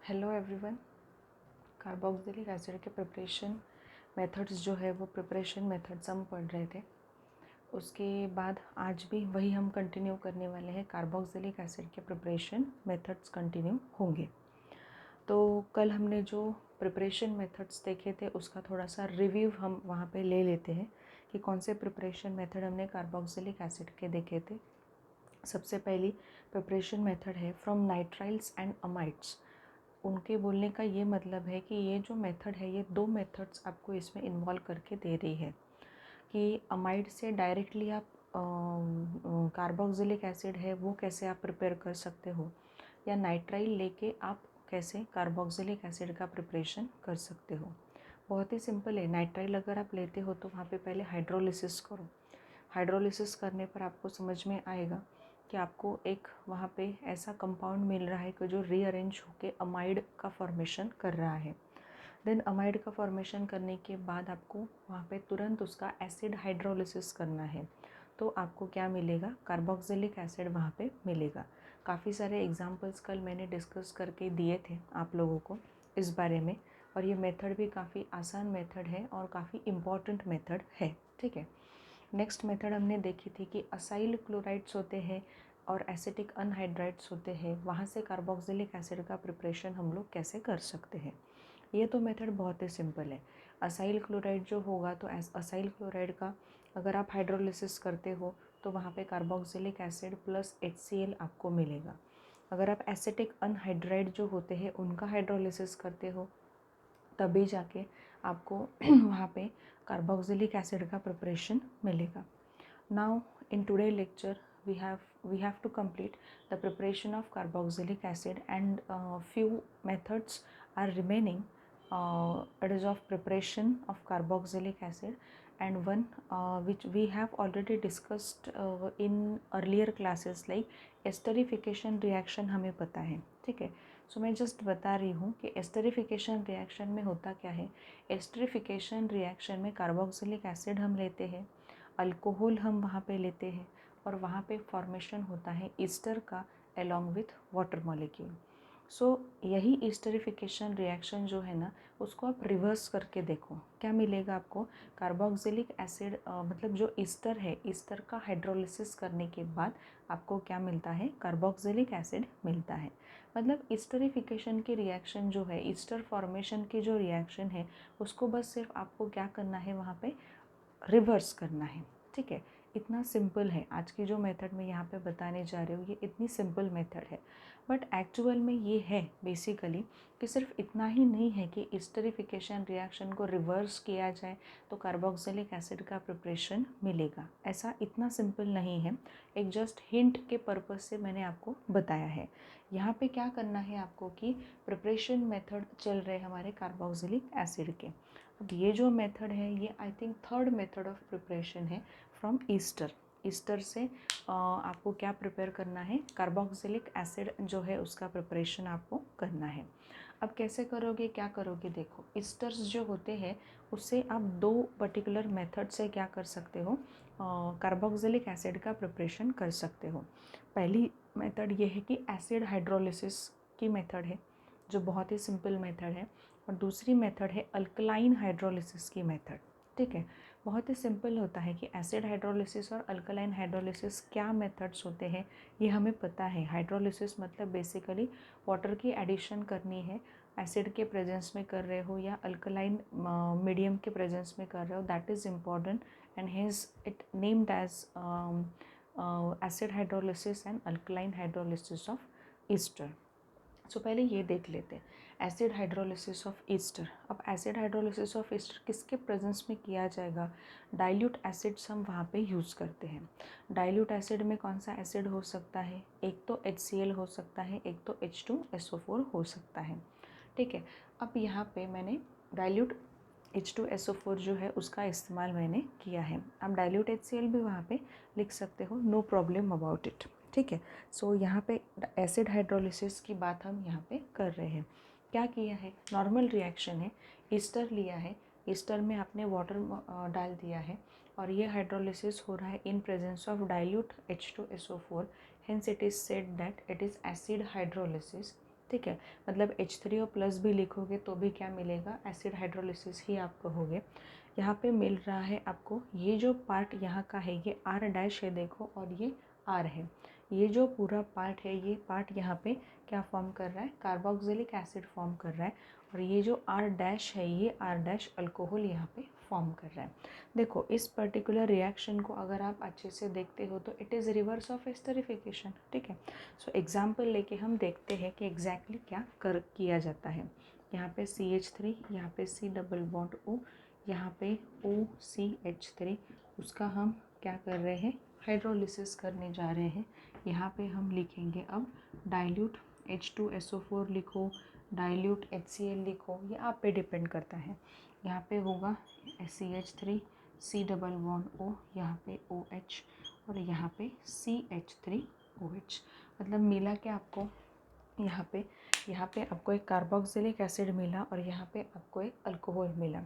Hello everyone. Carboxylic acid के preparation methods जो है वो प्रिपरेशन मेथड्स हम पढ़ रहे थे। उसके बाद आज भी वही हम कंटिन्यू करने वाले हैं। कार्बोक्सिलिक एसिड के प्रिपरेशन मेथड्स कंटिन्यू होंगे। तो कल हमने जो प्रिपरेशन मेथड्स देखे थे उसका थोड़ा सा रिव्यू हम वहाँ पे ले लेते हैं कि कौन से प्रिपरेशन मेथड हमने कार्बोक्सिलिक एसिड के देखे थे। सबसे पहली प्रिपरेशन मेथड है फ्रॉम नाइट्राइल्स एंड अमाइड्स। उनके बोलने का ये मतलब है कि ये जो मेथड है, ये दो मेथड्स आपको इसमें इन्वॉल्व करके दे रही है कि अमाइड से डायरेक्टली आप कार्बोक्सिलिक एसिड है वो कैसे आप प्रिपेयर कर सकते हो, या नाइट्राइल लेके आप कैसे कार्बोक्सिलिक एसिड का प्रिपरेशन कर सकते हो। बहुत ही सिंपल है। नाइट्राइल अगर आप लेते हो तो वहाँ पे पहले हाइड्रोलिसिस करो। हाइड्रोलिसिस करने पर आपको समझ में आएगा कि आपको एक वहाँ पे ऐसा कंपाउंड मिल रहा है कि जो रीअरेंज होके अमाइड का फॉर्मेशन कर रहा है। देन अमाइड का फॉर्मेशन करने के बाद आपको वहाँ पे तुरंत उसका एसिड हाइड्रोलिसिस करना है, तो आपको क्या मिलेगा? कार्बोक्सिलिक एसिड वहाँ पे मिलेगा। काफ़ी सारे एग्जांपल्स कल मैंने डिस्कस करके दिए थे आप लोगों को इस बारे में, और ये मेथड भी काफ़ी आसान मेथड है और काफ़ी इम्पॉर्टेंट मेथड है। ठीक है। नेक्स्ट मेथड हमने देखी थी कि असाइल क्लोराइड्स होते हैं और एसिटिक अनहाइड्राइड्स होते हैं, वहाँ से कार्बोक्सिलिक एसिड का प्रिपरेशन हम लोग कैसे कर सकते हैं। ये तो मेथड बहुत ही सिंपल है। असाइल क्लोराइड जो होगा तो असाइल क्लोराइड का अगर आप हाइड्रोलिसिस करते हो तो वहाँ पे कार्बोक्सिलिक एसिड प्लस HCl आपको मिलेगा। अगर आप एसिटिक अनहाइड्राइड जो होते हैं उनका हाइड्रोलिसिस करते हो तभी जाके आपको वहाँ पे कार्बोक्सिलिक एसिड का प्रिपरेशन मिलेगा। Now in today lecture we have to complete the preparation of carboxylic acid, and few methods are remaining. It is of preparation of carboxylic acid, and one which we have already discussed in earlier classes, like esterification reaction हमें पता है। ठीक है। सो मैं just बता रही हूँ कि एस्टरिफिकेशन रिएक्शन में होता क्या है। एस्टरिफिकेशन रिएक्शन में कार्बोक्सिलिक एसिड हम लेते हैं, अल्कोहल हम वहाँ पे लेते हैं, और वहाँ पे फॉर्मेशन होता है ईस्टर का अलोंग विथ वाटर मॉलिक्यूल। सो यही ईस्टरिफिकेशन रिएक्शन जो है ना, उसको आप रिवर्स करके देखो क्या मिलेगा आपको। कार्बोक्सिलिक एसिड मतलब जो ईस्टर है, ईस्टर का हाइड्रोलिसिस करने के बाद आपको क्या मिलता है? कार्बोक्सिलिक एसिड मिलता है। मतलब ईस्टरिफिकेशन की रिएक्शन जो है, ईस्टर फॉर्मेशन की जो रिएक्शन है, उसको बस सिर्फ आपको क्या करना है, वहाँ पे रिवर्स करना है। ठीक है। इतना सिंपल है। आज की जो मेथड मैं यहाँ पे बताने जा रही हूँ ये इतनी सिंपल मेथड है, बट एक्चुअल में ये है बेसिकली कि सिर्फ इतना ही नहीं है कि ईस्टरिफिकेशन रिएक्शन को रिवर्स किया जाए तो कार्बोक्सिलिक एसिड का प्रिपरेशन मिलेगा। ऐसा इतना सिंपल नहीं है। एक जस्ट हिंट के पर्पज़ से मैंने आपको बताया है। यहाँ पे क्या करना है आपको कि प्रिपरेशन मेथड चल रहे हमारे कार्बोक्सिलिक एसिड के। अब ये जो मेथड है ये I think third method of preparation है फ्रॉम ईस्टर। ईस्टर से आपको क्या प्रिपेयर करना है? कार्बोक्सिलिक एसिड जो है उसका प्रिपरेशन आपको करना है। अब कैसे करोगे, क्या करोगे? देखो, ईस्टर्स जो होते हैं उससे आप दो पर्टिकुलर मेथड से क्या कर सकते हो, कार्बोक्सिलिक एसिड का प्रिपरेशन कर सकते हो। पहली मेथड ये है कि एसिड हाइड्रोलिसिस की मेथड है, जो बहुत ही सिंपल मेथड है, और दूसरी मेथड है अल्कलाइन हाइड्रोलिसिस की मेथड। ठीक है। बहुत ही सिंपल होता है कि एसिड हाइड्रोलिसिस और अल्कलाइन हाइड्रोलिसिस क्या मेथड्स होते हैं ये हमें पता है। हाइड्रोलिसिस मतलब बेसिकली वाटर की एडिशन करनी है, एसिड के प्रेजेंस में कर रहे हो या अल्कलाइन मीडियम के प्रेजेंस में कर रहे हो, that is important, and hence it named as acid hydrolysis and alkaline hydrolysis of ester. So पहले ये देख लेते हैं एसिड हाइड्रोलिसिस ऑफ ईस्टर। अब एसिड हाइड्रोलिसिस ऑफ ईस्टर किसके प्रेजेंस में किया जाएगा? डाइल्यूट एसिड्स हम वहाँ पे यूज़ करते हैं। डाइल्यूट एसिड में कौन सा एसिड हो सकता है? एक तो HCl हो सकता है, एक तो H2SO4 हो सकता है। ठीक है। अब यहाँ पे मैंने डाइल्यूट H2SO4 जो है उसका इस्तेमाल मैंने किया है। आप डाइल्यूट HCl भी वहाँ पे लिख सकते हो, नो प्रॉब्लम अबाउट इट। ठीक है। सो यहाँ पे एसिड हाइड्रोलिसिस की बात हम यहाँ पे कर रहे हैं। क्या किया है? नॉर्मल रिएक्शन है, ईस्टर लिया है, ईस्टर में आपने वाटर डाल दिया है, और ये हाइड्रोलिसिस हो रहा है in presence of dilute H2SO4, hence it is said that it is acid hydrolysis. ठीक है। मतलब H3O प्लस भी लिखोगे तो भी क्या मिलेगा, एसिड हाइड्रोलिसिस ही आप कहोगे। यहाँ पे मिल रहा है आपको, ये जो पार्ट यहाँ का है ये R डैश है देखो, और ये R है। ये जो पूरा पार्ट है, ये पार्ट यहाँ पे क्या फॉर्म कर रहा है, कार्बोक्सिलिक एसिड फॉर्म कर रहा है। और ये जो R डैश है, ये R डैश अल्कोहल यहाँ पे फॉर्म कर रहा है। देखो इस पर्टिकुलर रिएक्शन को अगर आप अच्छे से देखते हो तो it is reverse of esterification, ठीक है। सो एग्जाम्पल लेके हम देखते हैं कि एग्जैक्टली क्या किया जाता है। यहाँ पे CH3, यहाँ पे C डबल बॉन्ड O, यहाँ पे OCH3, उसका हम क्या कर रहे हैं, हाइड्रोलिसिस करने जा रहे हैं। यहाँ पे हम लिखेंगे अब डाइल्यूट H2SO4 लिखो, डाइल्यूट HCl लिखो, ये आप पे डिपेंड करता है। यहाँ पे होगा CH3, C double bond O, यहाँ पे OH, और यहाँ पे CH3OH। मतलब मिला क्या आपको, यहाँ पे आपको एक कार्बोक्सिलिक एसिड मिला और यहाँ पे आपको एक अल्कोहल मिला।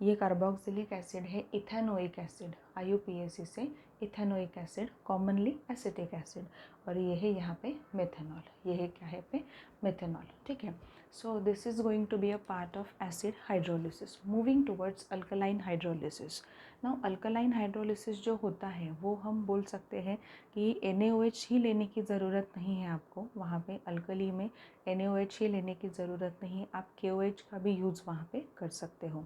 ये कार्बोक्सिलिक एसिड है इथेनोइक एसिड, IUPAC से ethanoic acid, commonly acetic acid, और ये है यहाँ पे मेथेनॉल, ये है क्या है पे मेथेनॉल, ठीक है। So this is going to be a part of acid hydrolysis. Moving towards alkaline hydrolysis. Now alkaline hydrolysis जो होता है वो हम बोल सकते हैं कि NaOH ही लेने की ज़रूरत नहीं है आपको, वहाँ पे अल्कली में NaOH ही लेने की ज़रूरत नहीं है, आप KOH का भी यूज़ वहाँ पे कर सकते हो।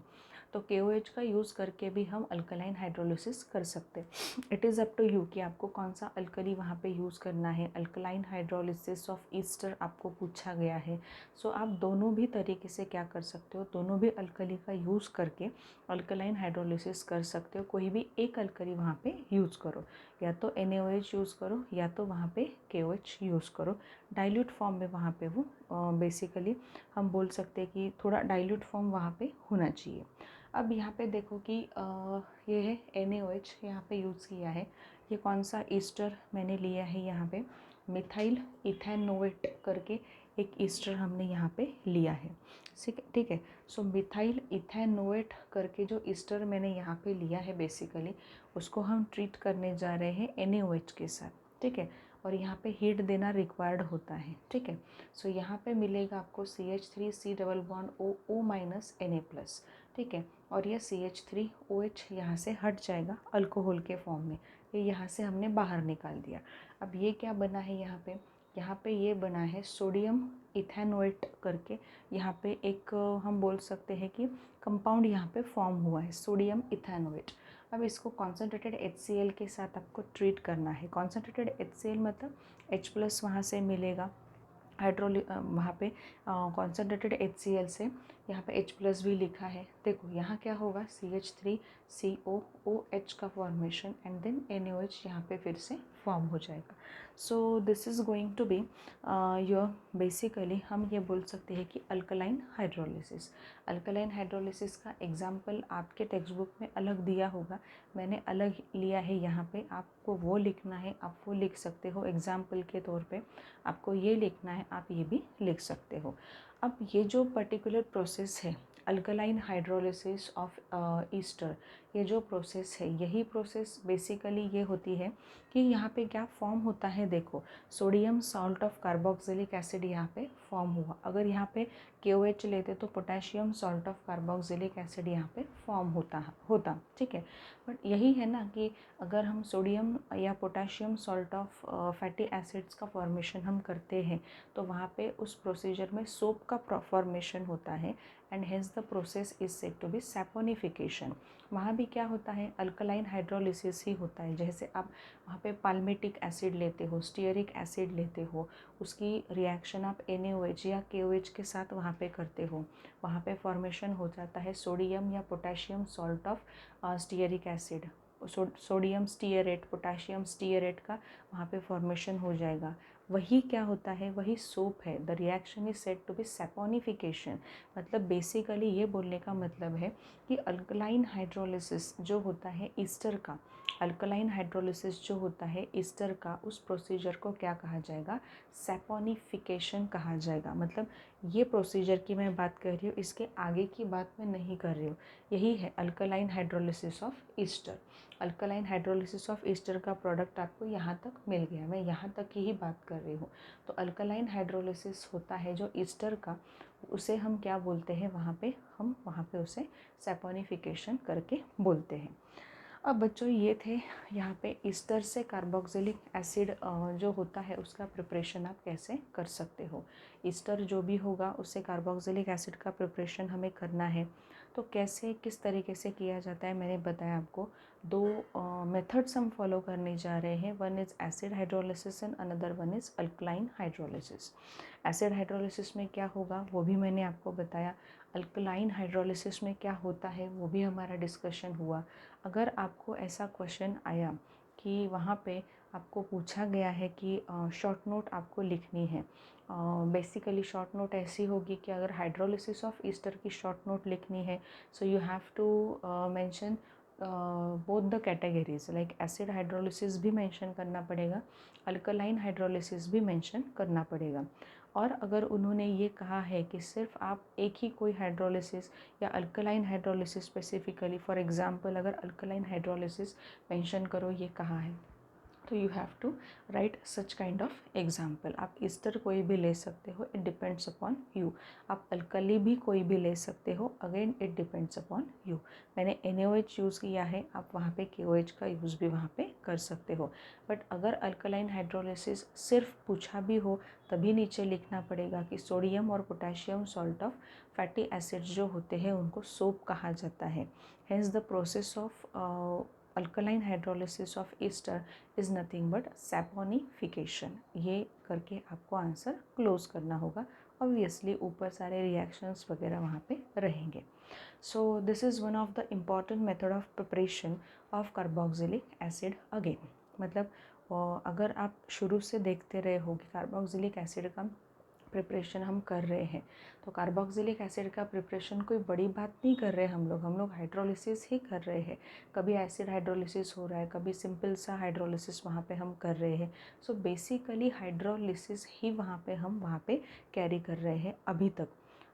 तो KOH का यूज़ करके भी हम अल्कलाइन हाइड्रोलिसिस कर सकते हैं। It is up to you कि आपको कौन सा अल्कली वहाँ पे यूज़ करना है। अल्कलाइन हाइड्रोलिसिस ऑफ ईस्टर आपको पूछा गया है। सो आप दोनों भी तरीके से क्या कर सकते हो, दोनों भी अल्कली का यूज़ करके अल्कलाइन हाइड्रोलिसिस कर सकते हो। कोई भी एक अल्कली वहाँ पे यूज़ करो, या तो NaOH यूज़ करो या तो वहाँ पे KOH यूज़ करो। डाइल्यूट फॉर्म में वहाँ पे वो बेसिकली हम बोल सकते हैं कि थोड़ा डाइल्यूट फॉर्म वहाँ पे होना चाहिए। अब यहाँ पे देखो कि ये है NaOH यहाँ पे यूज़ किया है। ये कौन सा ईस्टर मैंने लिया है, यहाँ पे मिथाइल इथेनोएट करके एक ईस्टर हमने यहाँ पे लिया है, ठीक है। सो मिथाइल इथेनोएट करके जो ईस्टर मैंने यहाँ पे लिया है बेसिकली, उसको हम ट्रीट करने जा रहे हैं NaOH के साथ, ठीक है। और यहाँ पे हीट देना रिक्वायर्ड होता है, ठीक है। सो यहाँ पे मिलेगा आपको CH3, C double bond O minus Na+, ठीक है। और यह CH3OH यहाँ से हट जाएगा अल्कोहल के फॉर्म में, ये यहाँ से हमने बाहर निकाल दिया। अब ये क्या बना है, यहाँ पे ये बना है सोडियम इथेनोएट करके, यहाँ पे एक हम बोल सकते हैं कि कंपाउंड यहाँ पे फॉर्म हुआ है, सोडियम इथेनोएट। अब इसको कॉन्सेंट्रेटेड HCl के साथ आपको ट्रीट करना है। कॉन्सेंट्रेटेड HCl मतलब H+ वहाँ से मिलेगा, वहाँ पे कॉन्सेंट्रेटेड HCl से यहाँ पे H+ भी लिखा है। देखो यहाँ क्या होगा, CH3COOH का फॉर्मेशन एंड देन NaOH यहाँ पे फिर से फॉर्म हो जाएगा। So this is going to be your basically हम ये बोल सकते हैं कि अल्कलाइन हाइड्रोलिसिस। अल्कलाइन हाइड्रोलिसिस का एग्जाम्पल आपके टेक्स्ट बुक में अलग दिया होगा, मैंने अलग लिया है। यहाँ पे आपको वो लिखना है, आप वो लिख सकते हो एग्जाम्पल के तौर पे, आपको ये लिखना है, आप ये भी लिख सकते हो। अब ये जो पर्टिकुलर प्रोसेस है अल्कलाइन हाइड्रोलिसिस ऑफ ईस्टर, ये जो प्रोसेस है, यही प्रोसेस बेसिकली ये होती है कि यहाँ पे क्या फॉर्म होता है, देखो sodium salt of carboxylic acid यहाँ पे फॉर्म हुआ। अगर यहाँ पे KOH लेते तो potassium salt of carboxylic acid यहाँ पे फॉर्म होता, ठीक है। बट यही है ना कि अगर हम सोडियम या potassium salt of fatty acids का फॉर्मेशन हम करते हैं तो वहाँ पे उस प्रोसीजर में सोप का फॉर्मेशन होता है and hence the process is said to be saponification. वहाँ भी क्या होता है, अल्कलाइन हाइड्रोलिसिस ही होता है। जैसे आप वहाँ पे पाल्मेटिक एसिड लेते हो, स्टीयरिक एसिड लेते हो, उसकी रिएक्शन आप NaOH या KOH के साथ वहाँ पे करते हो, वहाँ पे फॉर्मेशन हो जाता है सोडियम या potassium salt of stearic acid, sodium stearate, potassium stearate का वहाँ पे फॉर्मेशन हो जाएगा। वही क्या होता है, वही सोप है। The reaction is said to be saponification. मतलब बेसिकली ये बोलने का मतलब है कि अल्कलाइन हाइड्रोलिसिस जो होता है ईस्टर का, अल्कलाइन हाइड्रोलिसिस जो होता है ईस्टर का, उस प्रोसीजर को क्या कहा जाएगा, सैपोनिफिकेशन कहा जाएगा। मतलब ये प्रोसीजर की मैं बात कर रही हूँ, इसके आगे की बात मैं नहीं कर रही हूँ। यही है alkaline hydrolysis of Easter. Alkaline hydrolysis of Easter का प्रोडक्ट आपको यहाँ तक मिल गया, मैं यहाँ तक की ही बात कर रही हूँ। तो अल्कलाइन हाइड्रोलिसिस होता है जो ईस्टर का, उसे हम क्या बोलते हैं हम वहाँ पे उसे सैपोनिफिकेशन करके बोलते हैं। अब बच्चों ये थे यहाँ पे ईस्टर से कार्बोक्सिलिक एसिड जो होता है उसका प्रिपरेशन आप कैसे कर सकते हो। ईस्टर जो भी होगा उससे कार्बोक्सिलिक एसिड का प्रिपरेशन हमें करना है, तो कैसे किस तरीके से किया जाता है मैंने बताया आपको। दो मेथड्स हम फॉलो करने जा रहे हैं, one is acid hydrolysis and another one is alkaline hydrolysis. Acid hydrolysis में क्या होगा वो भी मैंने आपको बताया, अल्कलाइन हाइड्रोलिसिस में क्या होता है वो भी हमारा डिस्कशन हुआ। अगर आपको ऐसा क्वेश्चन आया कि वहाँ पे आपको पूछा गया है कि शॉर्ट नोट आपको लिखनी है, बेसिकली शॉर्ट नोट ऐसी होगी कि अगर हाइड्रोलिसिस ऑफ ईस्टर की शॉर्ट नोट लिखनी है, so you have to mention both the categories, like acid hydrolysis भी मेंशन करना पड़ेगा, अल्कलाइन हाइड्रोलिसिस भी मेंशन करना पड़ेगा। और अगर उन्होंने ये कहा है कि सिर्फ आप एक ही कोई हाइड्रोलिसिस या alkaline hydrolysis specifically, for example अगर अल्कलाइन हाइड्रोलिसिस मेंशन करो ये कहा है, तो you have to write such kind of example. आप ईस्टर कोई भी ले सकते हो, इट डिपेंड्स अपॉन यू। आप अल्कली भी कोई भी ले सकते हो, again it depends upon you. मैंने NaOH यूज़ किया है, आप वहाँ पे KOH का यूज़ भी वहाँ पे कर सकते हो। बट अगर अल्कलाइन हाइड्रोलिसिस सिर्फ पूछा भी हो तभी नीचे लिखना पड़ेगा कि सोडियम और potassium salt of fatty acids जो होते हैं उनको सोप कहा जाता है। Hence the process of alkaline hydrolysis of Easter is nothing but saponification. ये करके आपको आंसर क्लोज करना होगा। ऑब्वियसली ऊपर सारे रिएक्शंस वगैरह वहाँ पे रहेंगे। सो this is one of the important method of preparation of carboxylic acid again. मतलब अगर आप शुरू से देखते रहे हो कि कार्बोक्सिलिक एसिड का प्रिपरेशन हम कर रहे हैं, तो कार्बोक्सिलिक एसिड का प्रिपरेशन कोई बड़ी बात नहीं कर रहे हम लोग हाइड्रोलिसिस ही कर रहे हैं। कभी एसिड हाइड्रोलिसिस हो रहा है, कभी सिंपल सा हाइड्रोलिसिस वहाँ पे हम कर रहे हैं। सो बेसिकली हाइड्रोलिसिस ही वहाँ पे कैरी कर रहे हैं अभी तक।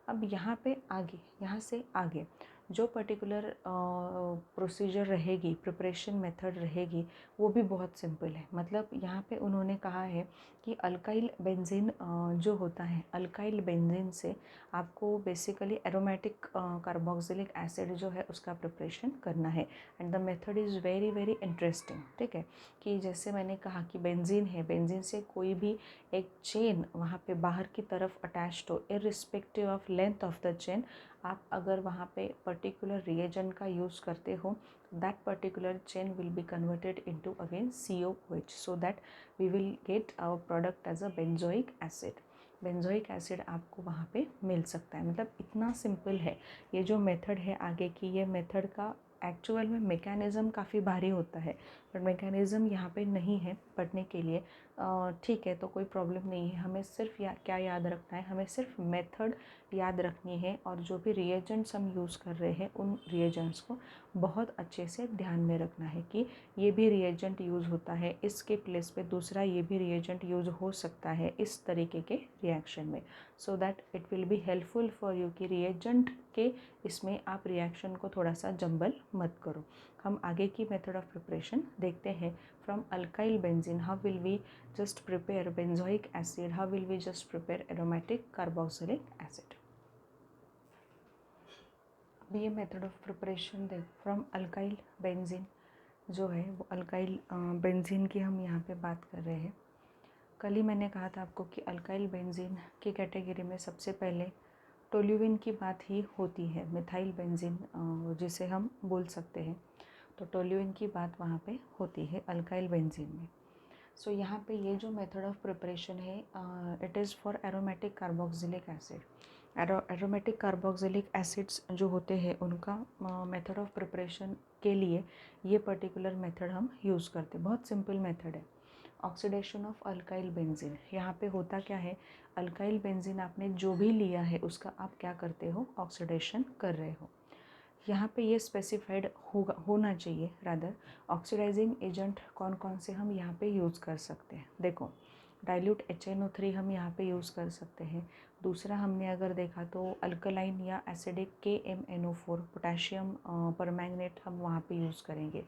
अब यहाँ पे आगे, यहाँ से आगे जो पर्टिकुलर प्रोसीजर रहेगी, प्रिपरेशन मेथड रहेगी, वो भी बहुत सिंपल है। मतलब यहाँ पे उन्होंने कहा है कि अल्काइल बेंजीन जो होता है, अल्काइल बेंजीन से आपको बेसिकली एरोमेटिक कार्बोक्सिलिक एसिड जो है उसका प्रिपरेशन करना है। And the method is very very interesting. ठीक है, कि जैसे मैंने कहा कि बेंजीन है, बेंजीन से कोई भी एक चेन वहाँ पे बाहर की तरफ अटैच्ड हो, irrespective of length of the chain, आप अगर वहाँ पे पर्टिकुलर रिएजेंट का यूज़ करते हो, that particular chain will be converted into again COOH, so that we will get our product as a benzoic acid। Benzoic acid आपको वहाँ पे मिल सकता है। मतलब इतना सिंपल है ये जो मेथड है आगे की। ये मेथड का एक्चुअल में मैकेनिज़्म काफ़ी भारी होता है, बट मैकेनिज़्म यहाँ पे नहीं है पढ़ने के लिए। ठीक है, तो कोई प्रॉब्लम नहीं है। हमें सिर्फ क्या याद रखना है, हमें सिर्फ मेथड याद रखनी है, और जो भी रिएजेंट्स हम यूज़ कर रहे हैं उन रिएजेंट्स को बहुत अच्छे से ध्यान में रखना है कि ये भी रिएजेंट यूज़ होता है, इसके प्लेस पे दूसरा ये भी रिएजेंट यूज़ हो सकता है इस तरीके के रिएक्शन में, so that it will be helpful for you कि रिएजेंट के इसमें आप रिएक्शन को थोड़ा सा जंबल मत करो। हम आगे की मेथड ऑफ प्रिपरेशन देखते हैं। From alkyl benzene how will we just prepare benzoic acid, how will we just prepare aromatic carboxylic acid। अब ये मेथड ऑफ प्रिपरेशन देख, फ्रॉम अल्काइल बेंजीन जो है वो अल्काइल बेंजीन की हम यहाँ पे बात कर रहे हैं। कल ही मैंने कहा था आपको कि अल्काइल बेंजीन की कैटेगरी में सबसे पहले टोल्यूइन की बात ही होती है, मिथाइल बेंजीन जिसे हम बोल सकते हैं। तो टोल्यूइन की बात वहाँ पे होती है अल्काइल बेंजीन में। सो यहाँ पे ये जो मेथड ऑफ प्रिपरेशन है, it is for aromatic carboxylic acid. Aromatic carboxylic acids जो होते हैं उनका मेथड ऑफ प्रिपरेशन के लिए ये पर्टिकुलर मेथड हम यूज़ करते हैं। बहुत सिंपल मेथड है, ऑक्सीडेशन ऑफ अल्काइल बेंजीन। यहाँ पे होता क्या है, अल्काइल बेंजीन आपने जो भी लिया है उसका आप क्या करते हो, ऑक्सीडेशन कर रहे हो। यहाँ पे ये स्पेसिफाइड होना चाहिए रादर, ऑक्सीडाइजिंग एजेंट कौन कौन से हम यहाँ पे यूज़ कर सकते हैं। देखो, डाइल्यूट HNO3 हम यहाँ पे यूज़ कर सकते हैं, दूसरा हमने अगर देखा तो अल्कलाइन या एसिडिक KMnO4 पोटेशियम परमैंगनेट हम वहाँ पे यूज़ करेंगे,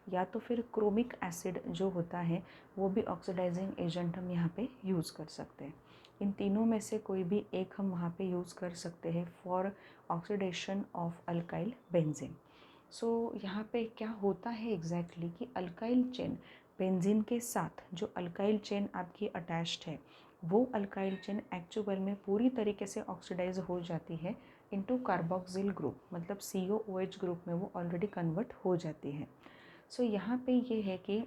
या तो फिर क्रोमिक एसिड जो होता है वो भी ऑक्सीडाइजिंग एजेंट हम यहाँ पे यूज़ कर सकते हैं। इन तीनों में से कोई भी एक हम वहाँ पे यूज़ कर सकते हैं for oxidation of alkyl benzene. So यहाँ पे क्या होता है एग्जैक्टली कि अल्काइल चेन बेंजीन के साथ जो अल्काइल चेन आपकी अटैच्ड है वो अल्काइल चेन एक्चुअल में पूरी तरीके से ऑक्सीडाइज हो जाती है इनटू कार्बोक्सिल ग्रुप, मतलब COOH ग्रुप में वो ऑलरेडी कन्वर्ट हो जाती है। सो यहाँ पे ये है कि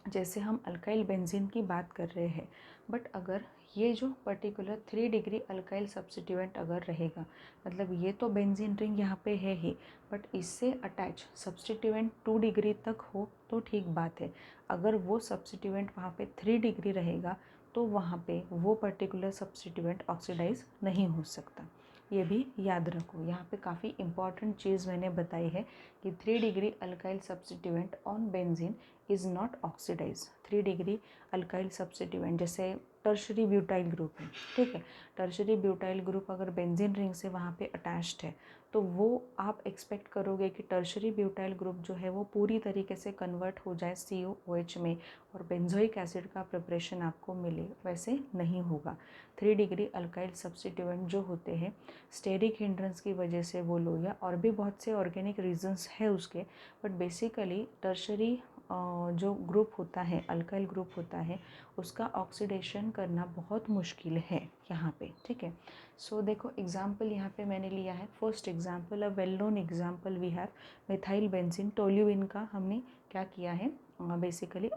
जैसे हम अल्काइल बेंजीन की बात कर रहे हैं, बट अगर ये जो पर्टिकुलर 3 डिग्री अल्काइल सब्स्टिट्यूएंट अगर रहेगा, मतलब ये तो बेंजीन रिंग यहाँ पे है ही, बट इससे अटैच सब्स्टिट्यूएंट 2 डिग्री तक हो तो ठीक बात है। अगर वो सब्स्टिट्यूएंट वहाँ पे 3 डिग्री रहेगा तो वहाँ पे वो पर्टिकुलर सब्स्टिट्यूएंट ऑक्सीडाइज नहीं हो सकता। ये भी याद रखो, यहाँ पे काफ़ी इंपॉर्टेंट चीज़ मैंने बताई है कि 3 degree alkyl substituent on benzene is not oxidise. 3 degree alkyl substituent जैसे टर्शरी ब्यूटाइल ग्रुप है, ठीक है, टर्शरी ब्यूटाइल ग्रुप अगर बेंजीन रिंग से वहाँ पे अटैच्ड है तो वो आप एक्सपेक्ट करोगे कि टर्शरी ब्यूटाइल ग्रुप जो है वो पूरी तरीके से कन्वर्ट हो जाए COOH में और बेंजोइक एसिड का प्रिपरेशन आपको मिले, वैसे नहीं होगा। 3 डिग्री अल्काइल सब्स्टिट्यूएंट जो होते हैं स्टेरिक हिंड्रेंस की वजह से वो लो, या और भी बहुत से ऑर्गेनिक रीजंस है उसके, बट बेसिकली टर्शरी जो ग्रुप होता है, अल्काइल ग्रुप होता है, उसका ऑक्सीडेशन करना बहुत मुश्किल है यहाँ पे, ठीक है। सो देखो एग्जाम्पल यहाँ पे मैंने लिया है, first example, a well known example we have methyl benzene toluene का हमने क्या किया है, बेसिकली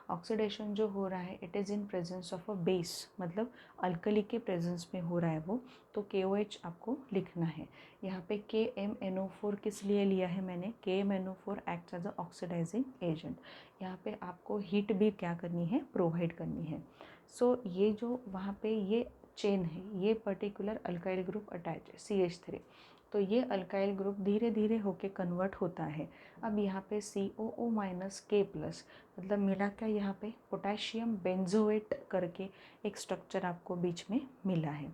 ऑक्सीडेशन जो हो रहा है it is in presence of a base, मतलब अल्कली के प्रेजेंस में हो रहा है वो, तो KOH आपको लिखना है। यहाँ पे KMnO4 किस लिए लिया है मैंने, KMnO4 act as a oxidising agent. यहाँ पे आपको हीट भी क्या करनी है, प्रोवाइड करनी है। सो ये जो वहाँ पे ये चेन है, ये पर्टिकुलर अल्काइल ग्रुप अटैच है CH3, तो ये अल्काइल ग्रुप धीरे धीरे होके कन्वर्ट होता है। अब यहाँ पे COO-K+, मतलब मिला क्या, यहाँ पे पोटेशियम बेंजोएट करके एक स्ट्रक्चर आपको बीच में मिला है।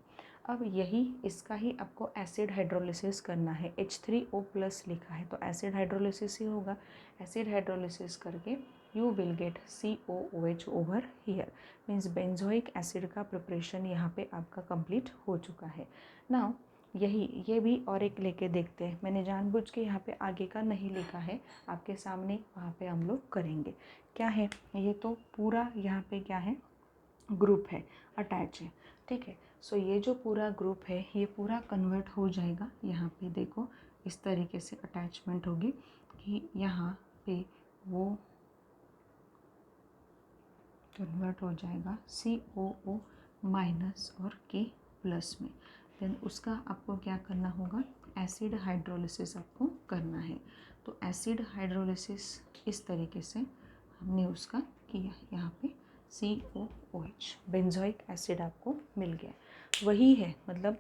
अब यही इसका ही आपको एसिड हाइड्रोलिसिस करना है, H3O+ लिखा है तो एसिड हाइड्रोलिसिस ही होगा। एसिड हाइड्रोलिसिस करके you will gate COOH over here, means benzoic acid का प्रिपरेशन यहाँ पे आपका कंप्लीट हो चुका है। नाउ ये भी और एक लेके देखते हैं, मैंने जानबूझ के यहाँ पे आगे का नहीं लिखा है, आपके सामने वहाँ पे हम लोग करेंगे। क्या है ये, तो पूरा यहाँ पे क्या है, ग्रुप है, अटैच है, ठीक है। सो ये जो पूरा ग्रुप है ये पूरा कन्वर्ट हो जाएगा, यहाँ पे देखो इस तरीके से अटैचमेंट होगी कि यहाँ पे वो कन्वर्ट हो जाएगा COO- और K+ में। देन उसका आपको क्या करना होगा, एसिड हाइड्रोलिसिस आपको करना है। तो एसिड हाइड्रोलिसिस इस तरीके से हमने उसका किया, यहाँ पे COOH बेंजोइक एसिड आपको मिल गया, वही है मतलब।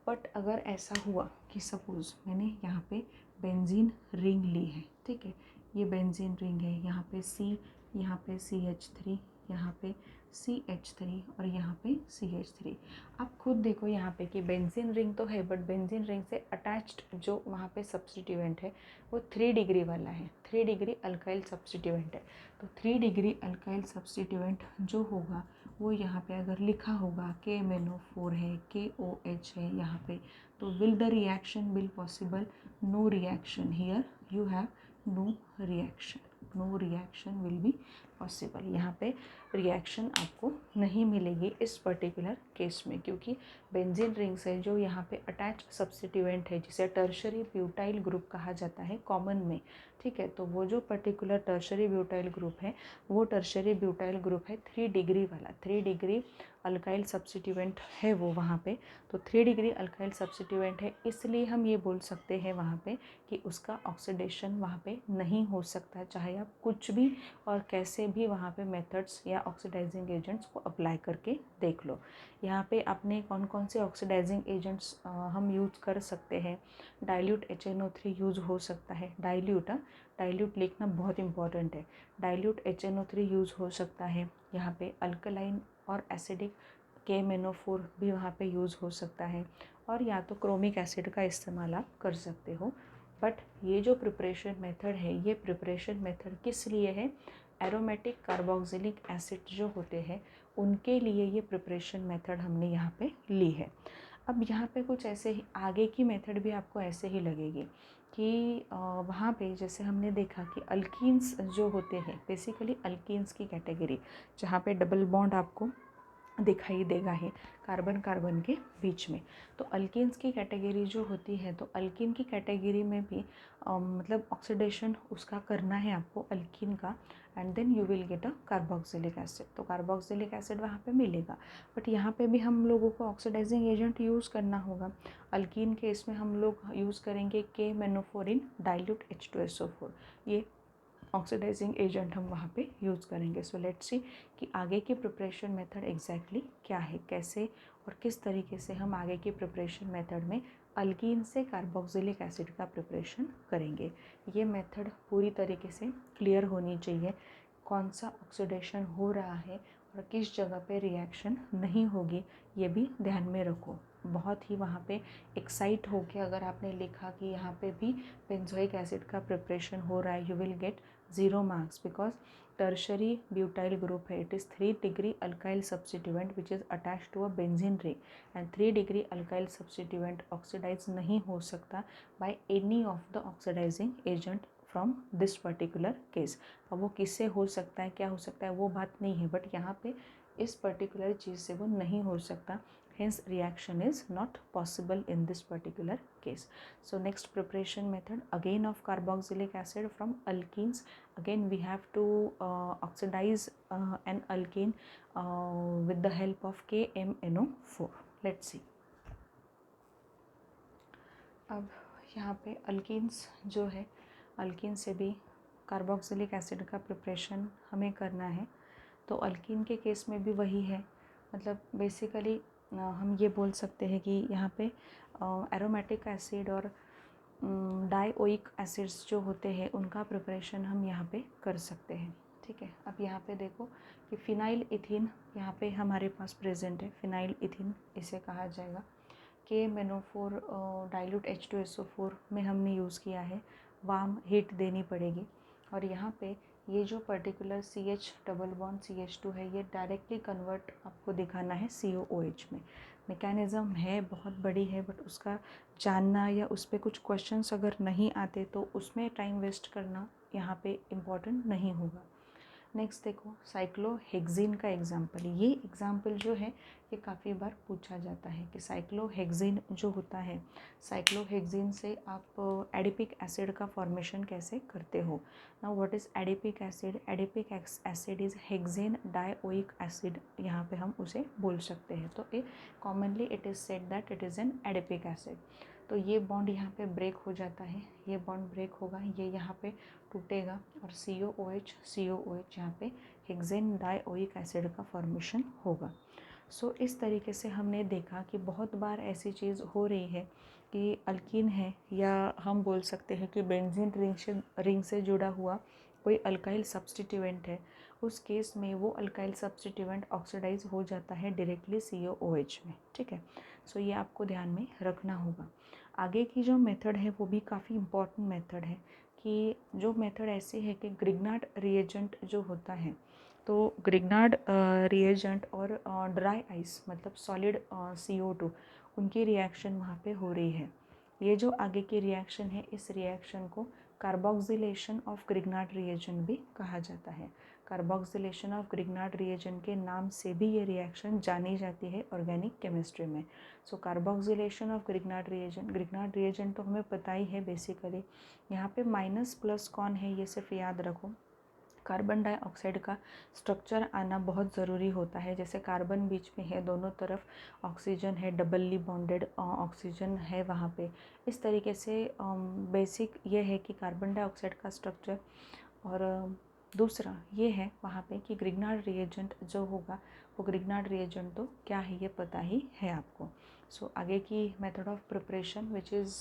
बट अगर ऐसा हुआ कि सपोज़ मैंने यहाँ पे बेंजीन रिंग ली है, ठीक है, ये बेंजीन रिंग है, यहाँ पे यहाँ पे CH3, यहाँ पे CH3 और यहाँ पे CH3। आप खुद देखो यहाँ पे कि बेंजीन रिंग तो है, बट बेंजीन रिंग से अटैच्ड जो वहाँ पे सब्स्टिट्यूएंट है वो 3 डिग्री वाला है, 3 डिग्री अल्काइल सब्स्टिट्यूएंट है। तो 3 डिग्री अल्काइल सब्स्टिट्यूएंट जो होगा वो यहाँ पे अगर लिखा होगा KMnO4 है, KOH है यहाँ पे, तो will the reaction will possible, no reaction here, you have no reaction will be possible. यहाँ पे रिएक्शन आपको नहीं मिलेगी इस पर्टिकुलर केस में, क्योंकि बेंजीन रिंग से जो यहाँ पे अटैच सब्स्टिट्यूएंट है जिसे टर्शरी ब्यूटाइल ग्रुप कहा जाता है कॉमन में, ठीक है, तो वो जो पर्टिकुलर टर्शरी ब्यूटाइल ग्रुप है वो टर्शरी ब्यूटाइल ग्रुप है 3 डिग्री वाला, 3 डिग्री अल्काइल सब्स्टिट्यूएंट है वो वहाँ पे, तो 3 डिग्री अल्काइल सब्स्टिट्यूएंट है, इसलिए हम ये बोल सकते हैं वहाँ पे कि उसका ऑक्सीडेशन वहाँ पे नहीं हो सकता, चाहे आप कुछ भी और कैसे भी वहाँ पे मेथड्स या ऑक्सीडाइजिंग एजेंट्स को अप्लाई करके देख लो। यहाँ पे अपने कौन कौन से ऑक्सीडाइजिंग एजेंट्स हम यूज़ कर सकते हैं, डाइल्यूट HNO3 यूज़ हो सकता है, डाइल्यूट लिखना बहुत इंपॉर्टेंट है, डाइल्यूट HNO3 यूज़ हो सकता है। यहाँ पे अल्कलाइन और एसिडिक K-MnO4 भी वहाँ पे यूज़ हो सकता है, और या तो क्रोमिक एसिड का इस्तेमाल आप कर सकते हो। बट ये जो प्रिपरेशन मेथड है, ये प्रिपरेशन मेथड किस लिए है? एरोमेटिक कार्बोक्सिलिक एसिड जो होते हैं उनके लिए ये प्रिपरेशन मेथड हमने यहाँ पे ली है। अब यहाँ पे कुछ ऐसे ही आगे की मेथड भी आपको ऐसे ही लगेगी कि वहाँ पे जैसे हमने देखा कि अल्कीन्स जो होते हैं, बेसिकली अल्कीन्स की कैटेगरी जहाँ पे डबल बॉन्ड आपको दिखाई देगा है कार्बन कार्बन के बीच में, तो अल्कीन्स की कैटेगरी जो होती है, तो अल्कीन की कैटेगरी में भी मतलब ऑक्सीडेशन उसका करना है आपको अल्कीन का, and then you will get a carboxylic acid. तो कार्बोक्सिलिक एसिड वहाँ पे मिलेगा, बट यहाँ पे भी हम लोगों को ऑक्सीडाइजिंग एजेंट यूज़ करना होगा। अल्कीन के इसमें हम लोग यूज़ करेंगे K-MnO4 इन डाइल्यूट H2SO4, ये ऑक्सीडाइजिंग एजेंट हम वहाँ पे यूज़ करेंगे। सो लेट्स सी कि आगे की प्रिपरेशन मेथड एग्जैक्टली क्या है, कैसे और किस तरीके से हम आगे की प्रिपरेशन मेथड में अल्कीन से कार्बोक्सिलिक एसिड का प्रिपरेशन करेंगे। ये मेथड पूरी तरीके से क्लियर होनी चाहिए, कौन सा ऑक्सीडेशन हो रहा है और किस जगह पे रिएक्शन नहीं होगी, ये भी ध्यान में रखो। बहुत ही वहाँ पे एक्साइट होके अगर आपने लिखा कि यहाँ पे भी बेंजोइक एसिड का प्रिपरेशन हो रहा है, you will get 0 marks, because tertiary butyl group है, it is 3 degree alkyl substituent which is attach to a benzene ring, and 3 degree alkyl substituent oxidise नहीं हो सकता by any of the oxidising agent from this particular case. अब वो किससे हो सकता है, क्या हो सकता है, वो बात नहीं है, बट यहाँ पे इस पर्टिकुलर चीज़ से वो नहीं हो सकता, hence reaction is not possible in this particular case. So next preparation method again of carboxylic acid from alkenes. Again we have to oxidize an alkene with the help of KMnO4. Let's see. अब यहाँ पे alkenes जो है, alkyne से भी carboxylic acid का preparation हमें करना है। तो अल्कीन के केस में भी वही है, मतलब बेसिकली हम ये बोल सकते हैं कि यहाँ पे एरोमेटिक एसिड और डाइओइक एसिड्स जो होते हैं उनका प्रिपरेशन हम यहाँ पे कर सकते हैं। ठीक है, अब यहाँ पे देखो कि फिनाइल इथिन यहाँ पे हमारे पास प्रेजेंट है, फिनाइल इथिन इसे कहा जाएगा। K-MnO4 डाइल्यूट H2SO4 में हमने यूज़ किया है, वार्म हीट देनी पड़ेगी, और यहाँ पे ये जो particular CH double bond CH2 है, ये डायरेक्टली कन्वर्ट आपको दिखाना है COOH में। मैकेनिज़्म है, बहुत बड़ी है, बट उसका जानना या उस पर कुछ क्वेश्चंस अगर नहीं आते तो उसमें टाइम वेस्ट करना यहाँ पे इम्पॉर्टेंट नहीं होगा। नेक्स्ट देखो साइक्लोहेक्सिन का एग्जाम्पल, ये एग्जाम्पल जो है ये काफ़ी बार पूछा जाता है कि साइक्लोहेक्सिन जो होता है, साइक्लोहेक्सिन से आप एडिपिक एसिड का फॉर्मेशन कैसे करते हो। Now what is adipic acid? Adipic acid is hexane dioic acid, यहाँ पे हम उसे बोल सकते हैं। तो ये commonly it is said that it is an adipic acid. तो ये बॉन्ड यहाँ पे ब्रेक हो जाता है, ये बॉन्ड ब्रेक होगा, ये यहाँ पे टूटेगा और COOH यहाँ पे हेक्सेन डाइओइक एसिड का फॉर्मेशन होगा। सो इस तरीके से हमने देखा कि बहुत बार ऐसी चीज़ हो रही है कि अल्कीन है, या हम बोल सकते हैं कि बेंजीन रिंग से जुड़ा हुआ कोई अल्काइल सब्स्टिट्यूएंट है, उस केस में वो अल्काइल सब्स्टिट्यूएंट ऑक्सीडाइज हो जाता है डायरेक्टली COOH में। ठीक है, सो ये आपको ध्यान में रखना होगा। आगे की जो मेथड है वो भी काफ़ी इम्पॉर्टेंट मेथड है, कि जो मेथड ऐसी है कि ग्रिग्नार्ड रिएजेंट जो होता है, तो ग्रिग्नार्ड रिएजेंट और ड्राई आइस मतलब सॉलिड CO2 उनकी रिएक्शन वहाँ पे हो रही है। ये जो आगे की रिएक्शन है, इस रिएक्शन को कार्बोक्सिलेशन ऑफ ग्रिग्नार्ड रिएजेंट भी कहा जाता है। कार्बोक्सिलेशन ऑफ ग्रिग्नार्ड रिएजेंट के नाम से भी ये रिएक्शन जानी जाती है ऑर्गेनिक केमिस्ट्री में। सो कार्बोक्सिलेशन ऑफ ग्रिग्नार्ड रिएजेंट तो हमें पता ही है बेसिकली। यहाँ पे माइनस प्लस कौन है ये सिर्फ याद रखो। कार्बन डाइऑक्साइड का स्ट्रक्चर आना बहुत ज़रूरी होता है, जैसे कार्बन बीच में है, दोनों तरफ ऑक्सीजन है, डबली बॉन्डेड ऑक्सीजन है वहाँ पे। इस तरीके से बेसिक ये है कि कार्बन डाइऑक्साइड का स्ट्रक्चर, और दूसरा ये है वहाँ पे कि ग्रिग्नार्ड रिएजेंट जो होगा वो ग्रिग्नार्ड रिएजेंट तो क्या है ये पता ही है आपको। सो आगे की method of preparation which is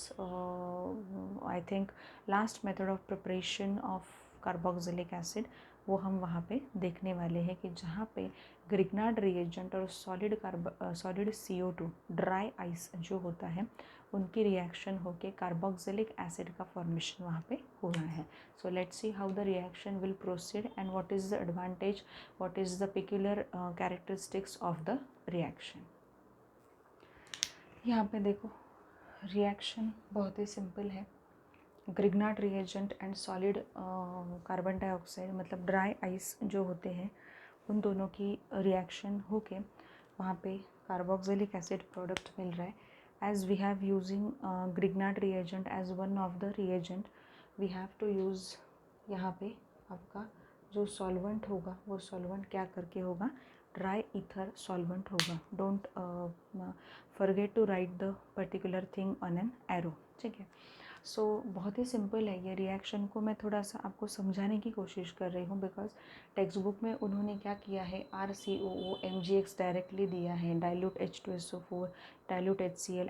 I think last method of preparation of carboxylic acid, वो हम वहाँ पे देखने वाले हैं कि जहाँ पे ग्रिग्नार्ड रिएजेंट और सॉलिड CO2 ड्राई आइस जो होता है उनकी रिएक्शन होके कार्बोक्सिलिक एसिड का फॉर्मेशन वहाँ पे हो रहा है. So let's see how the reaction will proceed and what is the advantage, what is the peculiar characteristics of the reaction. यहाँ पे देखो रिएक्शन बहुत ही सिंपल है. Grignard reagent and solid carbon dioxide मतलब ड्राई आइस जो होते हैं उन दोनों की रिएक्शन होके वहाँ पे कार्बोक्सिलिक एसिड प्रोडक्ट मिल रहा है. As we have using Grignard reagent as one of the reagent, we have to use यहाँ पे आपका जो सॉल्वेंट होगा वो सॉल्वेंट क्या करके होगा, ड्राई ईथर सॉल्वेंट होगा. Don't forget to write the particular thing on an arrow. ठीक है. सो बहुत ही सिंपल है ये रिएक्शन को मैं थोड़ा सा आपको समझाने की कोशिश कर रही हूँ बिकॉज टेक्स्ट बुक में उन्होंने क्या किया है, RCOO MgX डायरेक्टली दिया है, dilute H2SO4, dilute HCl,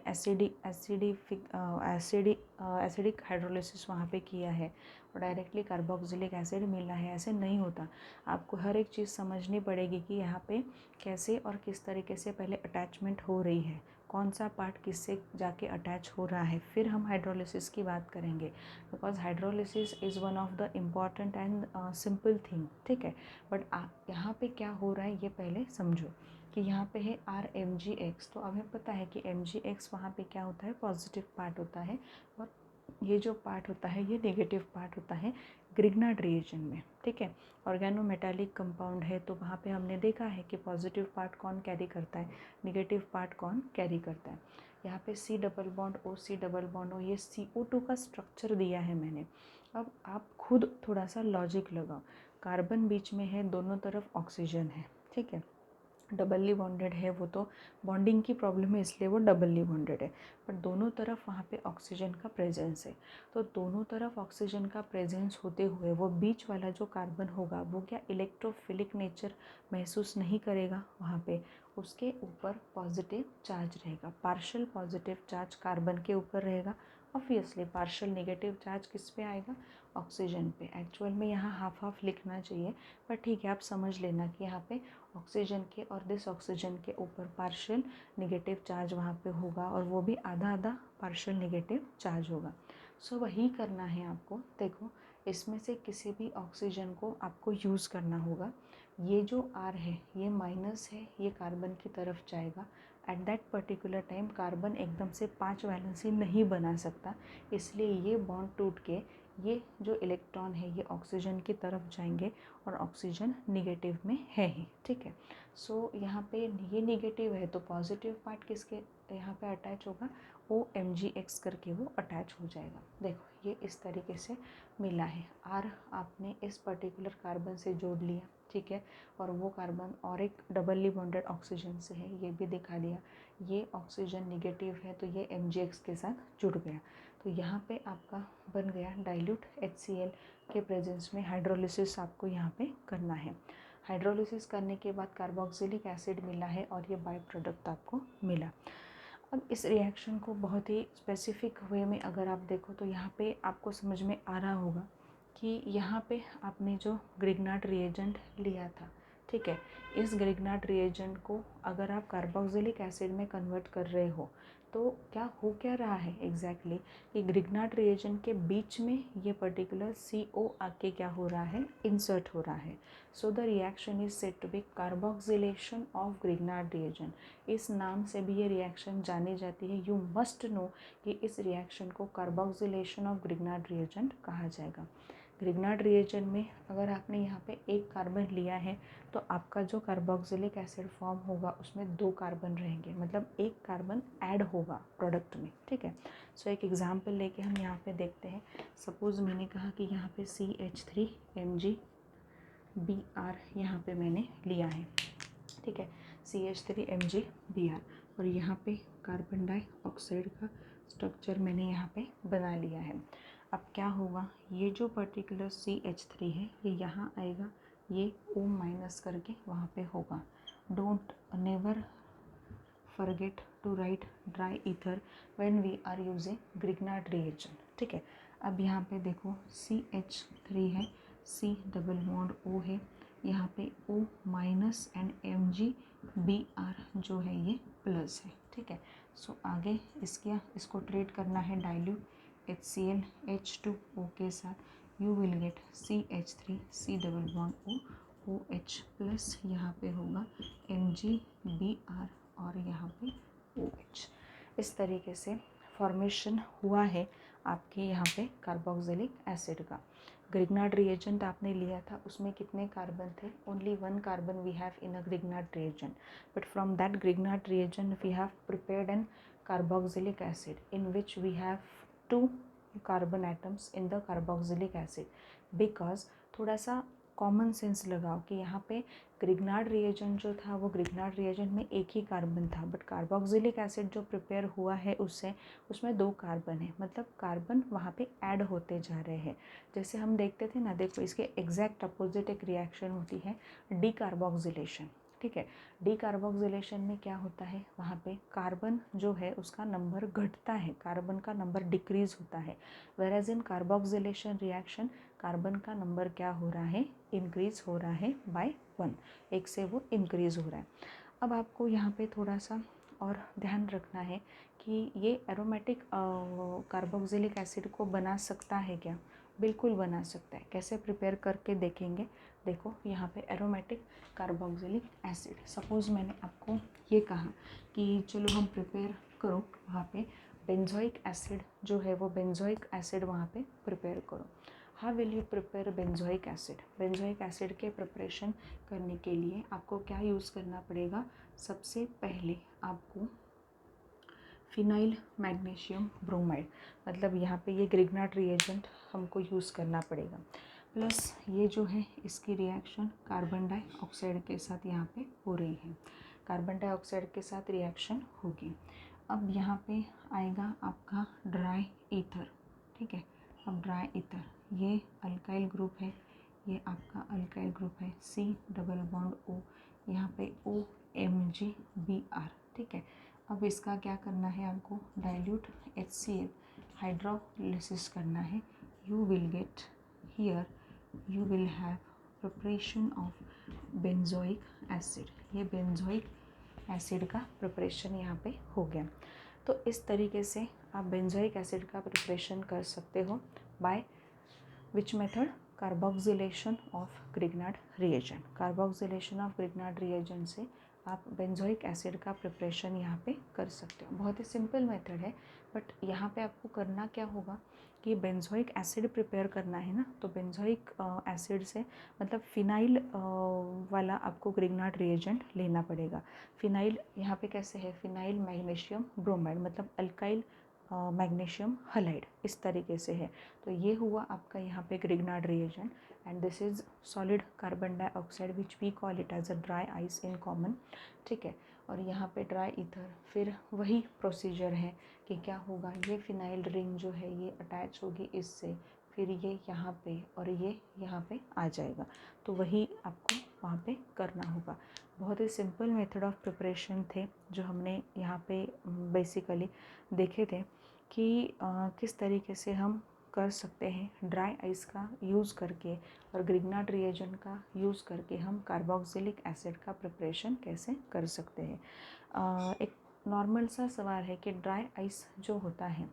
acidic hydrolysis वहाँ पे किया है और डायरेक्टली कार्बोक्सिलिक एसिड मिला है. ऐसे नहीं होता. आपको हर एक चीज़ समझनी पड़ेगी कि यहाँ पे कैसे और किस तरीके से पहले अटैचमेंट हो रही है, कौन सा पार्ट किससे जाके अटैच हो रहा है, फिर हम हाइड्रोलिसिस की बात करेंगे because hydrolysis is one of the important and simple thing. ठीक है. बट यहाँ पे क्या हो रहा है ये पहले समझो कि यहाँ पे है RMgX. तो हमें पता है कि MgX वहाँ पे क्या होता है, पॉजिटिव पार्ट होता है और ये जो पार्ट होता है ये नेगेटिव पार्ट होता है ग्रिग्नार्ड रिएजेंट में. ठीक है. ऑर्गेनोमेटालिक कंपाउंड है तो वहाँ पे हमने देखा है कि पॉजिटिव पार्ट कौन कैरी करता है, नेगेटिव पार्ट कौन कैरी करता है. यहाँ पे C डबल बॉन्ड O ये CO2 का स्ट्रक्चर दिया है मैंने. अब आप खुद थोड़ा सा लॉजिक लगाओ. कार्बन बीच में है, दोनों तरफ ऑक्सीजन है. ठीक है. डबली बॉन्डेड है, वो तो बॉन्डिंग की प्रॉब्लम है इसलिए वो डबली बॉन्डेड है, बट दोनों तरफ वहाँ पे ऑक्सीजन का प्रेजेंस है. तो दोनों तरफ ऑक्सीजन का प्रेजेंस होते हुए वो बीच वाला जो कार्बन होगा वो क्या इलेक्ट्रोफिलिक नेचर महसूस नहीं करेगा, वहाँ पे उसके ऊपर पॉजिटिव चार्ज रहेगा. पार्शियल पॉजिटिव चार्ज कार्बन के ऊपर रहेगा. ऑब्वियसली पार्शियल नेगेटिव चार्ज किस पे आएगा, ऑक्सीजन पे. एक्चुअल में यहाँ हाफ हाफ लिखना चाहिए पर ठीक है आप समझ लेना कि यहाँ पे ऑक्सीजन के और दिस ऑक्सीजन के ऊपर पार्शियल नेगेटिव चार्ज वहाँ पे होगा और वो भी आधा आधा पार्शियल नेगेटिव चार्ज होगा. सो वही करना है आपको. देखो इसमें से किसी भी ऑक्सीजन को आपको यूज़ करना होगा. ये जो R है ये माइनस है, ये कार्बन की तरफ जाएगा. At that particular time carbon एकदम से 5 वैलेंसी नहीं बना सकता, इसलिए ये बॉन्ड टूट के ये जो इलेक्ट्रॉन है ये ऑक्सीजन की तरफ जाएंगे और ऑक्सीजन निगेटिव में है ही. ठीक है. सो यहाँ पे ये निगेटिव है तो पॉजिटिव पार्ट किसके यहाँ पे अटैच होगा, OMgX करके वो अटैच हो जाएगा. देखो ये इस तरीके से मिला है. R आपने इस पर्टिकुलर कार्बन से जोड़ लिया. ठीक है. और वो कार्बन और एक डबली बॉन्डेड ऑक्सीजन से है, ये भी दिखा दिया. ये ऑक्सीजन निगेटिव है तो ये MgX के साथ जुड़ गया. तो यहाँ पे आपका बन गया डाइल्यूट HCl के प्रेजेंस में हाइड्रोलिसिस आपको यहाँ पे करना है. हाइड्रोलिसिस करने के बाद कार्बोक्सिलिक एसिड मिला है और ये बाय प्रोडक्ट आपको मिला. अब इस रिएक्शन को बहुत ही स्पेसिफिक वे में अगर आप देखो तो यहाँ पे आपको समझ में आ रहा होगा कि यहाँ पे आपने जो ग्रिग्नार्ड रिएजेंट लिया था. ठीक है. इस ग्रिग्नार्ड रिएजेंट को अगर आप कार्बोक्सिलिक एसिड में कन्वर्ट कर रहे हो तो क्या रहा है एग्जैक्टली कि ग्रिग्नार्ड रिएजेंट के बीच में ये पर्टिकुलर CO आके क्या हो रहा है, इंसर्ट हो रहा है. So the reaction is said to be carboxylation of Grignard reagent. इस नाम से भी ये रिएक्शन जानी जाती है. यू मस्ट नो कि इस रिएक्शन को कार्बोक्सिलेशन ऑफ ग्रिग्नार्ड रिएजेंट कहा जाएगा. ग्रिग्नार्ड रिएजेंट में अगर आपने यहाँ पे एक कार्बन लिया है तो आपका जो कार्बोक्सिलिक एसिड फॉर्म होगा उसमें 2 कार्बन रहेंगे, मतलब एक कार्बन ऐड होगा प्रोडक्ट में. ठीक है. सो एक एग्जांपल लेके हम यहाँ पे देखते हैं. सपोज़ मैंने कहा कि यहाँ पे CH3MgBr यहाँ पे मैंने लिया है. ठीक है. CH3MgBr और यहाँ पे कार्बन डाइऑक्साइड का स्ट्रक्चर मैंने यहाँ पे बना लिया है. अब क्या होगा, ये जो पर्टिकुलर CH3 है ये यहाँ आएगा, ये O माइनस करके वहाँ पे होगा. Don't never forget to write dry ether when we are using Grignard reagent. ठीक है. अब यहाँ पे देखो CH3 है C डबल बॉन्ड O है, यहाँ पे O माइनस एंड MgBr जो है ये प्लस है, ठीक है। सो आगे इसको ट्रीट करना है डाइल्यूट HCl H2O के साथ, you will gate CH3 C double bond O OH plus यहाँ पे होगा MgBr और यहाँ पे OH। इस तरीके से फॉर्मेशन हुआ है आपके यहाँ पे कार्बोक्सिलिक एसिड का। ग्रिग्नार्ड रिएजेंट आपने लिया था, उसमें कितने कार्बन थे? Only 1 carbon we have in a Grignard reagent, but from that Grignard reagent we have prepared an carboxylic acid in which we have 2 carbon atoms in the carboxylic acid. Because थोड़ा सा common sense लगाओ कि यहाँ पे Grignard reagent जो था वो Grignard reagent में एक ही कार्बन था, बट कार्बोक्सिलिक एसिड जो प्रिपेयर हुआ है उसमें 2 कार्बन है, मतलब कार्बन वहाँ पे ऐड होते जा रहे हैं। जैसे हम देखते थे ना, देखो इसके एग्जैक्ट अपोजिट एक रिएक्शन होती है डीकार्बोक्सिलेशन, ठीक है। डीकार्बोक्सिलेशन में क्या होता है, वहाँ पे कार्बन जो है उसका नंबर घटता है, कार्बन का नंबर डिक्रीज होता है। वेराज इन कार्बोक्सिलेशन रिएक्शन कार्बन का नंबर क्या हो रहा है, इंक्रीज हो रहा है बाय 1, एक से वो इंक्रीज हो रहा है। अब आपको यहाँ पे थोड़ा सा और ध्यान रखना है कि ये एरोमेटिक कार्बोक्सिलिक एसिड को बना सकता है क्या? बिल्कुल बना सकता है। कैसे प्रिपेयर करके देखेंगे, देखो यहाँ पे एरोमेटिक कार्बोक्सिलिक एसिड, सपोज़ मैंने आपको ये कहा कि चलो हम प्रिपेयर करो वहाँ पे बेंजोइक एसिड जो है वो बेंजोइक एसिड वहाँ पे प्रिपेयर करो। How will you prepare benzoic acid? Benzoic acid के प्रिपरेशन करने के लिए आपको क्या यूज़ करना पड़ेगा? सबसे पहले आपको फिनाइल मैग्नीशियम ब्रोमाइड, मतलब यहाँ पे ये ग्रिग्नार्ड रिएजेंट हमको यूज़ करना पड़ेगा, प्लस ये जो है इसकी रिएक्शन कार्बन डाइऑक्साइड के साथ यहाँ पे हो रही है, कार्बन डाइऑक्साइड के साथ रिएक्शन होगी। अब यहाँ पे आएगा आपका ड्राई ईथर, ठीक है। अब ड्राई ईथर, ये अल्काइल ग्रुप है, ये आपका अल्काइल ग्रुप है, C डबल बॉन्ड O, यहाँ पे OMgBr, ठीक है। अब इसका क्या करना है आपको? डाइल्यूट HCl हाइड्रोलिसिस करना है, you will get here, you will have preparation of benzoic acid. ये बेंजोइक एसिड का प्रिपरेशन यहाँ पे हो गया। तो इस तरीके से आप बेंजोइक एसिड का प्रिपरेशन कर सकते हो by which method? Carboxylation of Grignard reagent. Carboxylation of Grignard reagent से आप बेंजोइक एसिड का प्रिपरेशन यहाँ पे कर सकते हो। बहुत ही सिंपल मेथड है, बट यहाँ पे आपको करना क्या होगा कि बेंजोइक एसिड प्रिपेयर करना है ना, तो बेंजोइक एसिड से मतलब फिनाइल वाला आपको ग्रिग्नार्ड रिएजेंट लेना पड़ेगा। फिनाइल यहाँ पे कैसे है? फिनाइल मैग्नीशियम ब्रोमाइड, मतलब अल्काइल मैग्नीशियम हलाइड, इस तरीके से है। तो ये हुआ आपका यहाँ पे Grignard reagent, and this is solid carbon dioxide which we call it as a dry ice in common, ठीक है। और यहाँ पे ड्राई ईथर, फिर वही प्रोसीजर है कि क्या होगा, ये फिनाइल रिंग जो है ये अटैच होगी इससे, फिर ये यहाँ पे और ये यहाँ पे आ जाएगा, तो वही आपको वहाँ पे करना होगा। बहुत ही सिंपल मेथड ऑफ प्रिपरेशन थे जो हमने यहाँ पे बेसिकली देखे थे कि किस तरीके से हम कर सकते हैं ड्राई आइस का यूज़ करके और ग्रिग्नार्ड रिएजेंट का यूज़ करके हम कार्बोक्सिलिक एसिड का प्रिपरेशन कैसे कर सकते हैं। एक नॉर्मल सा सवाल है कि ड्राई आइस जो होता है,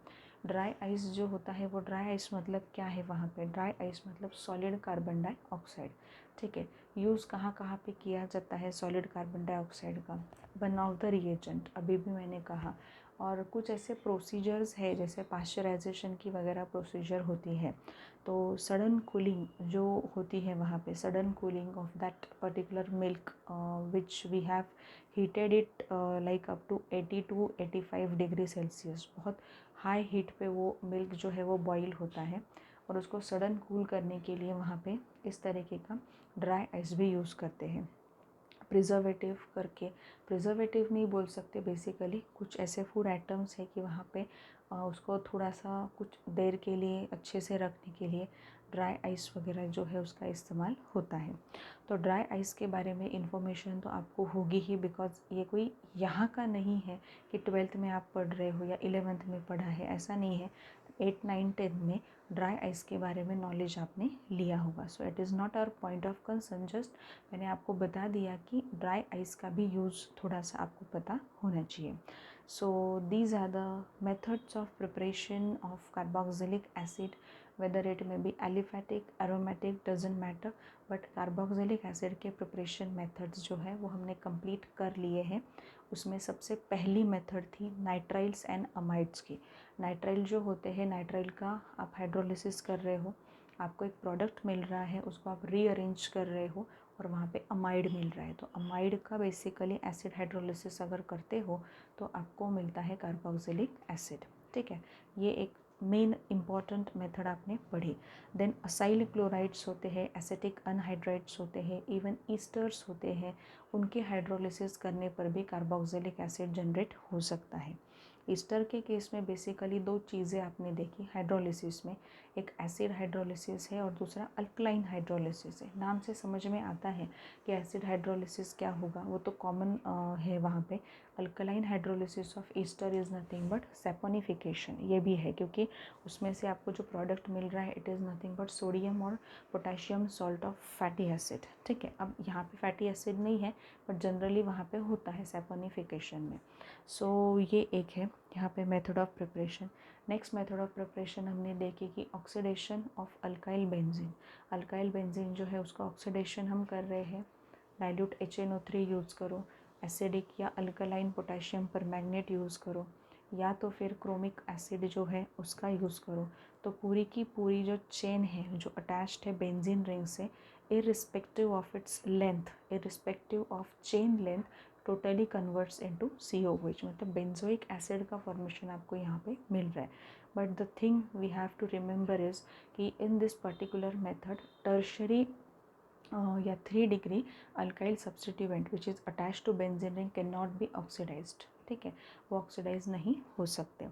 ड्राई आइस जो होता है वो ड्राई आइस मतलब क्या है? वहाँ पे ड्राई आइस मतलब सॉलिड कार्बन डाइऑक्साइड, ठीक है। यूज़ कहाँ कहाँ पे किया जाता है सॉलिड कार्बन डाइऑक्साइड का? वन ऑफ द रिएजेंट, अभी भी मैंने कहा। और कुछ ऐसे प्रोसीजर्स है जैसे पाश्चराइजेशन की वगैरह प्रोसीजर होती है, तो सडन कूलिंग जो होती है वहाँ पे, sudden cooling of that particular milk which we have heated it like up to 80 to 85 degree Celsius, बहुत हाई हीट पे वो मिल्क जो है वो बॉईल होता है, और उसको सडन कूल करने के लिए वहाँ पे इस तरीके का ड्राई आइस भी यूज़ करते हैं। प्रिजर्वेटिव करके प्रिजर्वेटिव नहीं बोल सकते, बेसिकली कुछ ऐसे फूड आइटम्स है कि वहाँ पे उसको थोड़ा सा कुछ देर के लिए अच्छे से रखने के लिए ड्राई आइस वगैरह जो है उसका इस्तेमाल होता है। तो ड्राई आइस के बारे में इंफॉर्मेशन तो आपको होगी ही, बिकॉज़ ये कोई यहाँ का नहीं है कि 12th में आप पढ़ रहे हो या 11th में पढ़ा है, ऐसा नहीं है। 8, 9, 10 में ड्राई आइस के बारे में नॉलेज आपने लिया होगा। So it is not our point of concern, just मैंने आपको बता दिया कि ड्राई आइस का भी यूज़ थोड़ा सा आपको पता होना चाहिए। So these are the methods of preparation of carboxylic acid, whether it may be aliphatic, aromatic, doesn't matter, but carboxylic acid के प्रिपरेशन मेथड्स जो है वो हमने कंप्लीट कर लिए हैं। उसमें सबसे पहली मेथड थी नाइट्राइल्स एंड अमाइड्स की। नाइट्राइल जो होते हैं, नाइट्राइल का आप हाइड्रोलिसिस कर रहे हो, आपको एक प्रोडक्ट मिल रहा है, उसको आप रीअरेंज कर रहे हो और वहाँ पे अमाइड मिल रहा है। तो अमाइड का बेसिकली एसिड हाइड्रोलिसिस अगर करते हो तो आपको मिलता है कार्बोक्सिलिक एसिड। ठीक है, ये एक मेन इम्पॉर्टेंट मेथड आपने पढ़ी। देन असाइल क्लोराइड्स होते हैं, एसिटिक अनहाइड्राइड्स होते हैं, इवन ईस्टर्स होते हैं, उनके हाइड्रोलिसिस करने पर भी कार्बोक्सिलिक एसिड जनरेट हो सकता है। ईस्टर के केस में बेसिकली दो चीज़ें आपने देखी हाइड्रोलिसिस में, एक एसिड हाइड्रोलिसिस है और दूसरा अल्कलाइन हाइड्रोलिसिस है। नाम से समझ में आता है कि एसिड हाइड्रोलिसिस क्या होगा, वो तो कॉमन है वहाँ पे। Alkaline hydrolysis of Easter is nothing but saponification, ये भी है क्योंकि उसमें से आपको जो प्रोडक्ट मिल रहा है it is nothing but sodium और potassium salt of fatty acid. ठीक है, अब यहाँ पे फैटी एसिड नहीं है बट जनरली वहाँ पे होता है सैपोनिफिकेशन में। सो ये एक है यहाँ पे method of preparation. Next method of preparation हमने देखी कि oxidation of alkyl benzene. Alkyl benzene जो है उसका ऑक्सीडेशन हम कर रहे हैं, डाइल्यूट HNO3 यूज़ करो, एसिडिक या अल्कलाइन पोटेशियम परमैंगनेट यूज़ करो, या तो फिर क्रोमिक एसिड जो है उसका यूज़ करो। तो पूरी की पूरी जो चेन है जो अटैच्ड है बेंजीन रिंग से, irrespective of its length, irrespective of chain length, totally converts into COOH, मतलब बेंजोइक एसिड का फॉर्मेशन आपको यहाँ पे मिल रहा है। But the thing we have to remember is कि in this particular method tertiary या 3 degree alkyl substituent which is attach to benzene ring can not be oxidised. ठीक है, वो ऑक्सीडाइज नहीं हो सकते।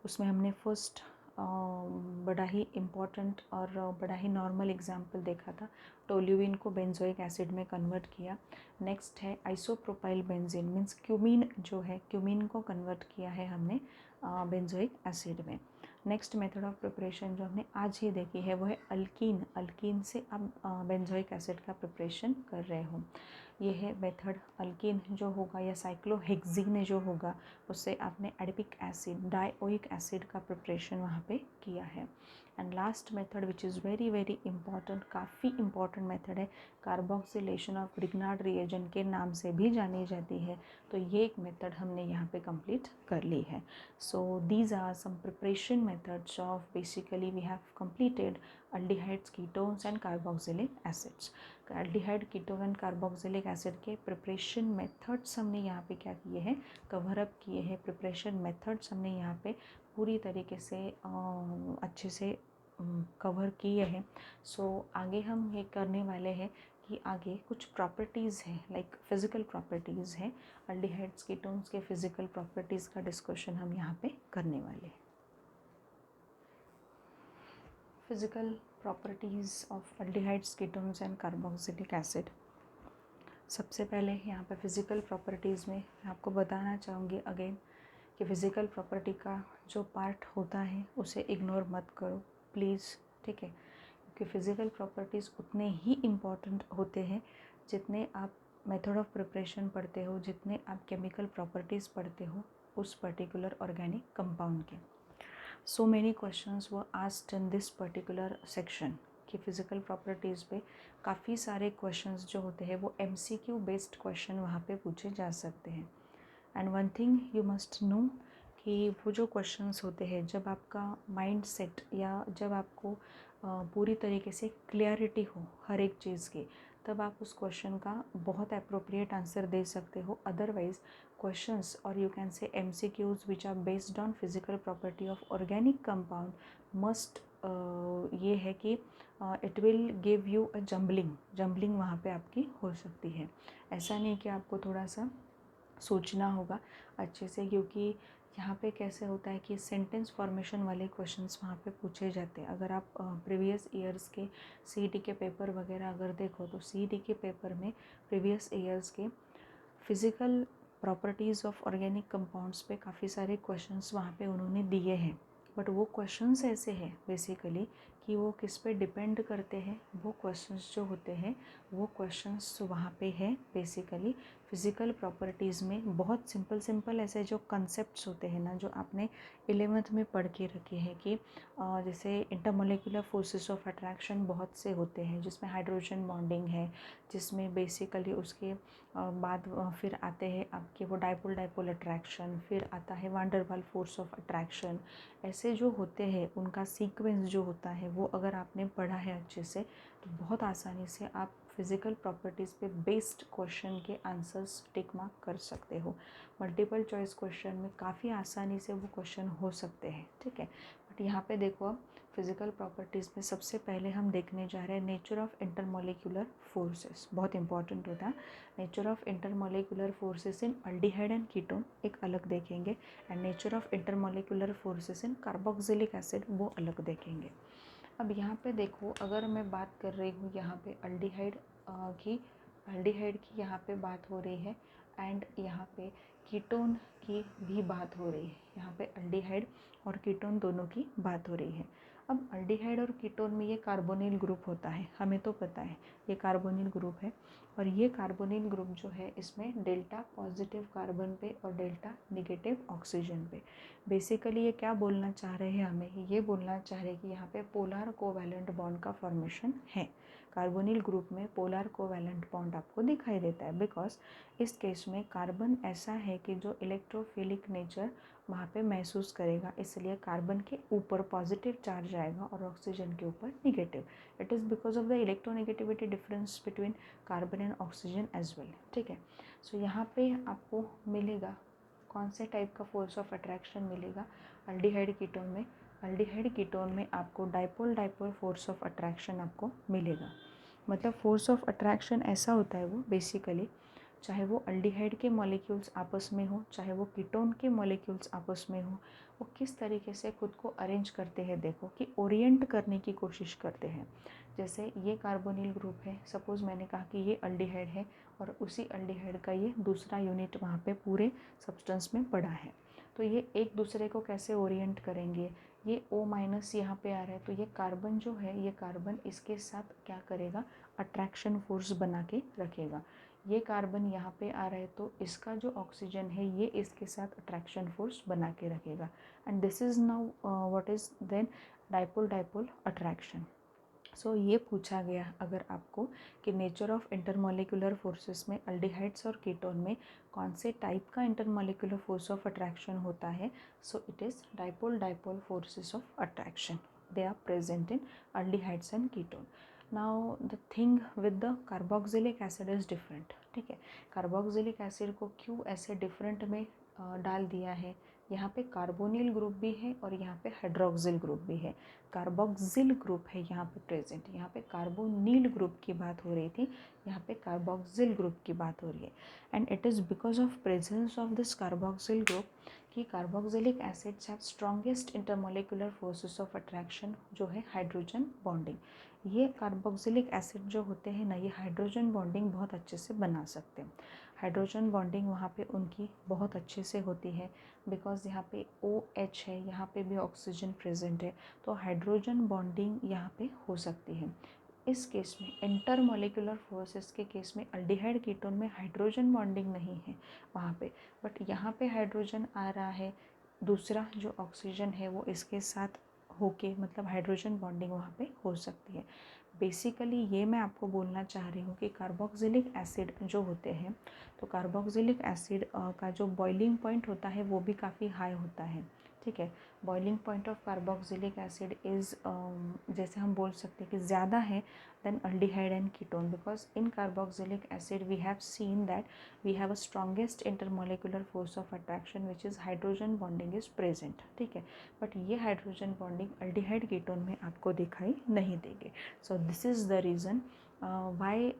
उसमें हमने फर्स्ट बड़ा ही इम्पॉर्टेंट और बड़ा ही नॉर्मल एग्जाम्पल देखा था, टोल्यूइन को बेंजोइक एसिड में कन्वर्ट किया। नेक्स्ट है आइसोप्रोपाइल बेंजीन, मीन्स क्यूमीन जो है, क्यूमीन को कन्वर्ट किया है हमने बेंजोइक एसिड में। नेक्स्ट मेथड ऑफ प्रिपरेशन जो हमने आज ही देखी है वो है अल्कीन। अल्कीन से आप बेंजोइक एसिड का प्रिपरेशन कर रहे हो, ये है मेथड। अल्कीन जो होगा या साइक्लोहेक्सीन जो होगा उससे आपने एडिपिक एसिड, डाइओइक एसिड का प्रिपरेशन वहाँ पे किया है। And last method which is very very important, काफ़ी इंपॉर्टेंट मेथड है, कार्बोक्सिलेशन ऑफ ग्रिग्नार्ड रिएजेंट के नाम से भी जानी जाती है। तो ये एक मेथड हमने यहाँ पे कंप्लीट कर ली है। So these are some preparation methods of, basically we have completed aldehydes, ketones and carboxylic acids। Aldehyde, ketone and carboxylic acid के प्रिपरेशन मेथड्स हमने यहाँ पे क्या किए हैं, कवर अप किए हैं। प्रिपरेशन मेथड्स हमने यहाँ पे पूरी तरीके से अच्छे से कवर किए हैं। सो आगे हम ये करने वाले हैं कि आगे कुछ प्रॉपर्टीज़ हैं, लाइक फिज़िकल प्रॉपर्टीज़ हैं, एल्डिहाइड्स कीटोन्स के फिज़िकल प्रॉपर्टीज़ का डिस्कशन हम यहाँ पे करने वाले हैं। Physical properties of aldehydes ketones and carboxylic acid. सबसे पहले यहाँ पे फिज़िकल प्रॉपर्टीज़ में मैं आपको बताना चाहूँगी अगेन कि फ़िज़िकल प्रॉपर्टी का जो पार्ट होता है उसे इग्नोर मत करो प्लीज़। ठीक है, क्योंकि फ़िज़िकल प्रॉपर्टीज़ उतने ही इम्पॉर्टेंट होते हैं जितने आप मेथड ऑफ प्रिपरेशन पढ़ते हो, जितने आप केमिकल प्रॉपर्टीज़ पढ़ते हो उस पर्टिकुलर ऑर्गेनिक कंपाउंड के। So many questions were asked in this particular section कि फिज़िकल प्रॉपर्टीज़ पे काफ़ी सारे क्वेश्चंस जो होते हैं वो MCQ बेस्ड क्वेश्चन वहाँ पे पूछे जा सकते हैं। And one thing you must know कि वो जो क्वेश्चंस होते हैं, जब आपका माइंड सेट या जब आपको पूरी तरीके से क्लियरिटी हो हर एक चीज़ की, तब आप उस क्वेश्चन का बहुत अप्रोप्रिएट आंसर दे सकते हो। अदरवाइज क्वेश्चंस और you can say MCQs which are based on physical property of organic compound must ये है कि it will give you a jumbling वहाँ पे आपकी हो सकती है। ऐसा नहीं कि आपको थोड़ा सा सोचना होगा अच्छे से, क्योंकि यहाँ पे कैसे होता है कि सेंटेंस फॉर्मेशन वाले क्वेश्चंस वहाँ पे पूछे जाते हैं। अगर आप प्रीवियस ईयर्स के सीईटी के पेपर वगैरह अगर देखो तो सीईटी के पेपर में प्रीवियस ईयर्स के physical properties of organic compounds पे काफ़ी सारे क्वेश्चंस वहाँ पे उन्होंने दिए हैं। बट वो क्वेश्चंस ऐसे हैं बेसिकली कि वो किस पे डिपेंड करते हैं। वो क्वेश्चंस जो होते हैं वो क्वेश्चंस वहाँ पे है बेसिकली फ़िज़िकल प्रॉपर्टीज़ में। बहुत सिंपल ऐसे जो कंसेप्ट्स होते हैं ना, जो आपने 11th में पढ़ के रखे हैं कि जैसे इंटरमोलिकुलर फोर्सेस ऑफ अट्रैक्शन बहुत से होते हैं, जिसमें हाइड्रोजन बॉन्डिंग है, जिसमें बेसिकली उसके बाद फिर आते हैं आपके वो डाइपोल डाइपोल अट्रैक्शन, फिर आता है van der Waals force of attraction. ऐसे जो होते हैं उनका सीक्वेंस जो होता है वो अगर आपने पढ़ा है अच्छे से तो बहुत आसानी से आप फिज़िकल प्रॉपर्टीज़ पे बेस्ड क्वेश्चन के आंसर्स टिक मार्क कर सकते हो। मल्टीपल चॉइस क्वेश्चन में काफ़ी आसानी से वो क्वेश्चन हो सकते हैं, ठीक है। बट यहाँ पे देखो अब फिज़िकल प्रॉपर्टीज़ में सबसे पहले हम देखने जा रहे हैं नेचर ऑफ इंटरमोलिकुलर फोर्सेस। बहुत इंपॉर्टेंट होता है nature of intermolecular forces in aldehyde and ketone, एक अलग देखेंगे, and nature of intermolecular forces in carboxylic acid, वो अलग देखेंगे। अब यहाँ पे देखो, अगर मैं बात कर रही हूँ यहाँ पे अल्डिहाइड की यहाँ पे बात हो रही है, एंड यहाँ पे कीटोन की भी बात हो रही है। यहाँ पे अल्डिहाइड और कीटोन दोनों की बात हो रही है। अब अल्डिहाइड और कीटोन में ये कार्बोनिल ग्रुप होता है, हमें तो पता है ये कार्बोनिल ग्रुप है। और ये कार्बोनिल ग्रुप जो है इसमें डेल्टा पॉजिटिव कार्बन पे और डेल्टा निगेटिव ऑक्सीजन पे। बेसिकली ये क्या बोलना चाह रहे हैं, हमें ये बोलना चाह रहे हैं कि यहाँ पे पोलर कोवैलेंट बॉन्ड का फॉर्मेशन है। कार्बोनिल ग्रुप में पोलर कोवैलेंट बॉन्ड आपको दिखाई देता है, बिकॉज इस केस में कार्बन ऐसा है कि जो इलेक्ट्रोफिलिक नेचर वहाँ पे महसूस करेगा, इसलिए कार्बन के ऊपर पॉजिटिव चार्ज आएगा और ऑक्सीजन के ऊपर negative. It is because of the electronegativity difference between carbon and oxygen as well, ठीक है। सो यहाँ पे आपको मिलेगा कौन से टाइप का फोर्स ऑफ अट्रैक्शन मिलेगा अल्डिहाइड कीटोन में। अल्डिहाइड कीटोन में आपको dipole dipole force of attraction आपको मिलेगा। मतलब फोर्स ऑफ अट्रैक्शन ऐसा होता है वो बेसिकली, चाहे वो अल्डिहाइड के मॉलिक्यूल्स आपस में हो, चाहे वो कीटोन के मॉलिक्यूल्स आपस में हो, वो किस तरीके से खुद को अरेंज करते हैं, देखो कि ओरिएंट करने की कोशिश करते हैं। जैसे ये कार्बोनिल ग्रुप है, सपोज़ मैंने कहा कि ये अल्डिहाइड है और उसी अल्डिहाइड का ये दूसरा यूनिट वहाँ पे पूरे सब्सटेंस में पड़ा है, तो ये एक दूसरे को कैसे ओरिएंट करेंगे। ये O माइनस यहाँ पे आ रहा है, तो ये कार्बन जो है, ये कार्बन इसके साथ क्या करेगा, अट्रैक्शन फोर्स बना के रखेगा। ये कार्बन यहाँ पे आ रहा है तो इसका जो ऑक्सीजन है ये इसके साथ अट्रैक्शन फोर्स बना के रखेगा, and this is now what is then dipole dipole attraction. So ये पूछा गया अगर आपको कि नेचर ऑफ इंटरमोलिकुलर फोर्सेस में अल्डिहाइड्स और कीटोन में कौन से टाइप का इंटरमोलिकुलर फोर्स ऑफ अट्रैक्शन होता है, so it is dipole dipole forces of attraction, they are present in aldehydes and ketone. Now the thing with the carboxylic acid is different, ठीक है। Carboxylic acid को क्यों ऐसे different में डाल दिया है, यहाँ पे कार्बोनिल ग्रुप भी है और यहाँ पे हाइड्रोक्सिल ग्रुप भी है। कार्बोक्सिल ग्रुप है यहाँ पे प्रेजेंट, यहाँ पे कार्बोनिल ग्रुप की बात हो रही थी, यहाँ पे कार्बोक्सिल ग्रुप की बात हो रही है। And it is because of presence of this carboxyl group कि carboxylic acids have strongest intermolecular forces of attraction, जो है हाइड्रोजन बॉन्डिंग। ये कार्बोक्सिलिक एसिड जो होते हैं ना, ये हाइड्रोजन बॉन्डिंग बहुत अच्छे से बना सकते हैं। हाइड्रोजन बॉन्डिंग वहाँ पे उनकी बहुत अच्छे से होती है, बिकॉज यहाँ पे OH है, यहाँ पे भी ऑक्सीजन प्रेजेंट है, तो हाइड्रोजन बॉन्डिंग यहाँ पे हो सकती है। इस केस में इंटरमोलिकुलर फोर्सेस के केस में अल्डिहाइड कीटोन में हाइड्रोजन बॉन्डिंग नहीं है वहाँ पे, बट यहाँ पे हाइड्रोजन आ रहा है, दूसरा जो ऑक्सीजन है वो इसके साथ होके, मतलब हाइड्रोजन बॉन्डिंग वहाँ पे हो सकती है। बेसिकली ये मैं आपको बोलना चाह रही हूँ कि कार्बोक्सिलिक एसिड जो होते हैं, तो कार्बोक्सिलिक एसिड का जो बॉइलिंग पॉइंट होता है वो भी काफ़ी हाई होता है, ठीक है। Boiling point of carboxylic acid is जैसे हम बोल सकते हैं कि ज़्यादा है than aldehyde and ketone, because in carboxylic acid we have seen that we have a strongest intermolecular force of attraction which is hydrogen bonding is present, ठीक है। बट ये हाइड्रोजन बॉन्डिंग अल्डिहाइड कीटोन में आपको दिखाई नहीं देगी। सो this is the reason why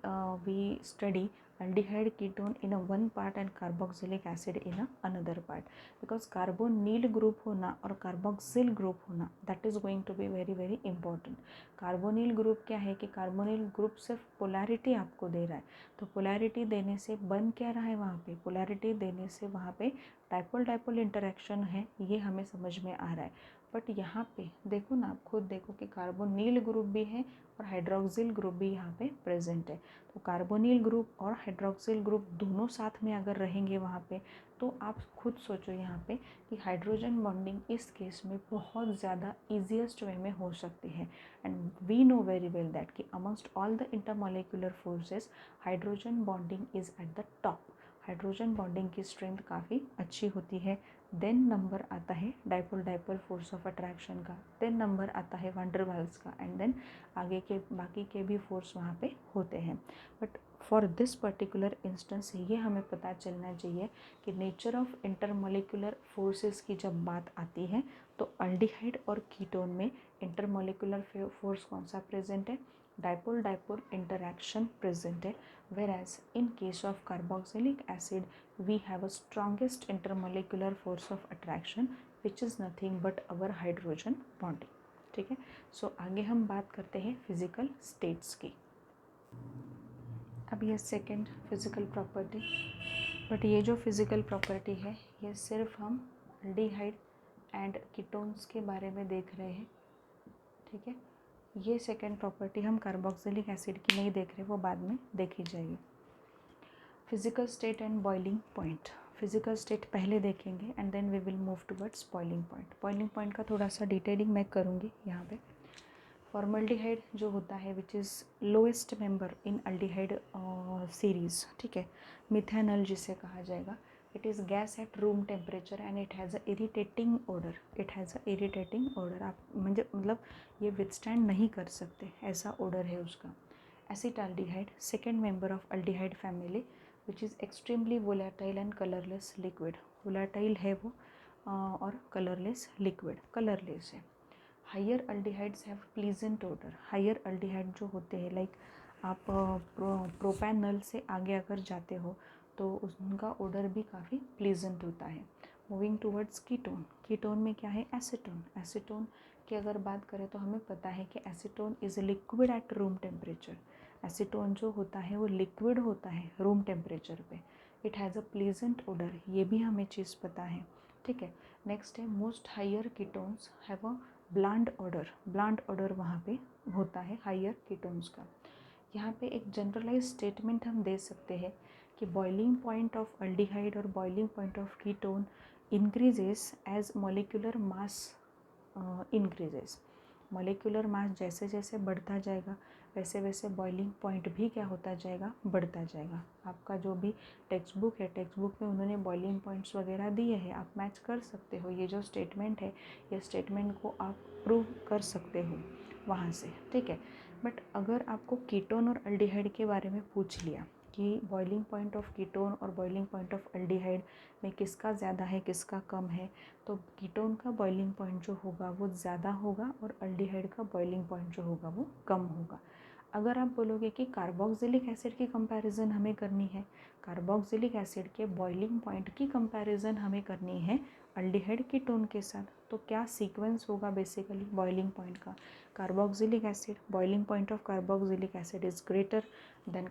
we study aldehyde ketone in a one part and carboxylic acid in a another part, because carbonyl group होना और carboxyl group होना, that is going to be very very important. carbonyl group क्या है कि carbonyl group सिर्फ polarity आपको दे रहा है, तो polarity देने से बन क्या रहा है वहाँ पे, polarity देने से वहाँ पे डाइपोल डाइपोल इंटरेक्शन है, ये हमें समझ में आ रहा है. बट यहाँ पे देखो ना, आप खुद देखो कि कार्बोनिल ग्रुप भी है और हाइड्रोक्सिल ग्रुप भी यहाँ पे प्रेजेंट है. तो कार्बोनिल ग्रुप और हाइड्रोक्सिल ग्रुप दोनों साथ में अगर रहेंगे वहाँ पे, तो आप खुद सोचो यहाँ पे कि हाइड्रोजन बॉन्डिंग इस केस में बहुत ज़्यादा ईजीएस्ट वे में हो सकती है. And we know very well that कि amongst all the intermolecular forces hydrogen bonding is at the top. Hydrogen bonding की स्ट्रेंथ काफ़ी अच्छी होती है. देन नंबर आता है dipole dipole force of attraction का, देन नंबर आता है वैन डर वाल्स का, एंड देन आगे के बाकी के भी फोर्स वहाँ पे होते हैं. But for this particular instance ये हमें पता चलना चाहिए कि नेचर ऑफ इंटरमोलिकुलर फोर्सेस की जब बात आती है तो अल्डिहाइड और कीटोन में इंटरमोलिकुलर फोर्स कौन सा प्रेजेंट है, डाइपोल डाइपोल इंटरैक्शन प्रेजेंट है. Whereas in case of carboxylic acid we have a strongest intermolecular force of attraction which is nothing but our hydrogen bonding. ठीक है. सो आगे हम बात करते हैं फिजिकल स्टेट्स की. अब ये सेकेंड फिजिकल प्रॉपर्टी, बट ये जो फिजिकल प्रॉपर्टी है ये सिर्फ हम अल्डिहाइड एंड कीटोन्स के बारे में देख रहे हैं. ठीक है. ये सेकेंड प्रॉपर्टी हम कार्बोक्सिलिक एसिड की नहीं देख रहे, वो बाद में देखी जाएगी. Physical state and boiling point. Physical state पहले देखेंगे and then we will move towards boiling point. Boiling point का थोड़ा सा डिटेलिंग मैं करूँगी यहाँ पे. फॉर्मल्डिहाइड जो होता है which is lowest member in aldehyde series. ठीक है. मिथेनॉल जिसे कहा जाएगा, it is gas at room temperature and it has a irritating odor. it has a irritating odor. आप मतलब ये withstand नहीं कर सकते, ऐसा odor है उसका. Acetaldehyde second member of aldehyde family which is extremely volatile and colorless liquid. volatile है वो और colorless liquid, colorless है. Higher aldehydes have pleasant odor. Higher aldehyde जो होते हैं लाइक आप प्रोपैनल से आगे अगर जाते हो तो उनका ओडर भी काफ़ी प्लीजेंट होता है. Moving towards ketone. कीटोन में क्या है, एसीटोन. एसीटोन की अगर बात करें तो हमें पता है कि acetone is liquid at room temperature. Acetone जो होता है वो लिक्विड होता है रूम टेम्परेचर पे. It has a pleasant odour, ये भी हमें चीज़ पता है. ठीक है. नेक्स्ट है most higher ketones have a bland order. Bland order वहाँ पे होता है हायर कीटोन्स का. यहाँ पे एक जनरलाइज स्टेटमेंट हम दे सकते हैं कि बॉइलिंग पॉइंट ऑफ अल्डिहाइड और boiling point of ketone increases as molecular mass increases. Molecular mass जैसे जैसे बढ़ता जाएगा वैसे वैसे बॉइलिंग पॉइंट भी क्या होता जाएगा, बढ़ता जाएगा. आपका जो भी टेक्स्ट बुक है, टेक्स्ट बुक में उन्होंने बॉइलिंग पॉइंट्स वगैरह दिए हैं, आप मैच कर सकते हो. ये जो स्टेटमेंट है ये स्टेटमेंट को आप प्रूव कर सकते हो वहाँ से. ठीक है. बट अगर आपको कीटोन और अल्डिहाइड के बारे में पूछ लिया कि बॉइलिंग पॉइंट ऑफ कीटोन और बॉइलिंग पॉइंट ऑफ अल्डिहाइड में किसका ज़्यादा है किसका कम है, तो कीटोन का बॉइलिंग पॉइंट जो होगा वो ज़्यादा होगा और अल्डिहाइड का बॉइलिंग पॉइंट जो होगा वो कम होगा. अगर आप बोलोगे कि कार्बोक्सिलिक एसिड की कंपैरिजन हमें करनी है, कार्बोक्सिलिक एसिड के बॉइलिंग पॉइंट की कंपैरिजन हमें करनी है अल्डिहाइड कीटोन के साथ, तो क्या सीक्वेंस होगा बेसिकली बॉइलिंग पॉइंट का, carboxylic acid, boiling point of carboxylic acid is greater than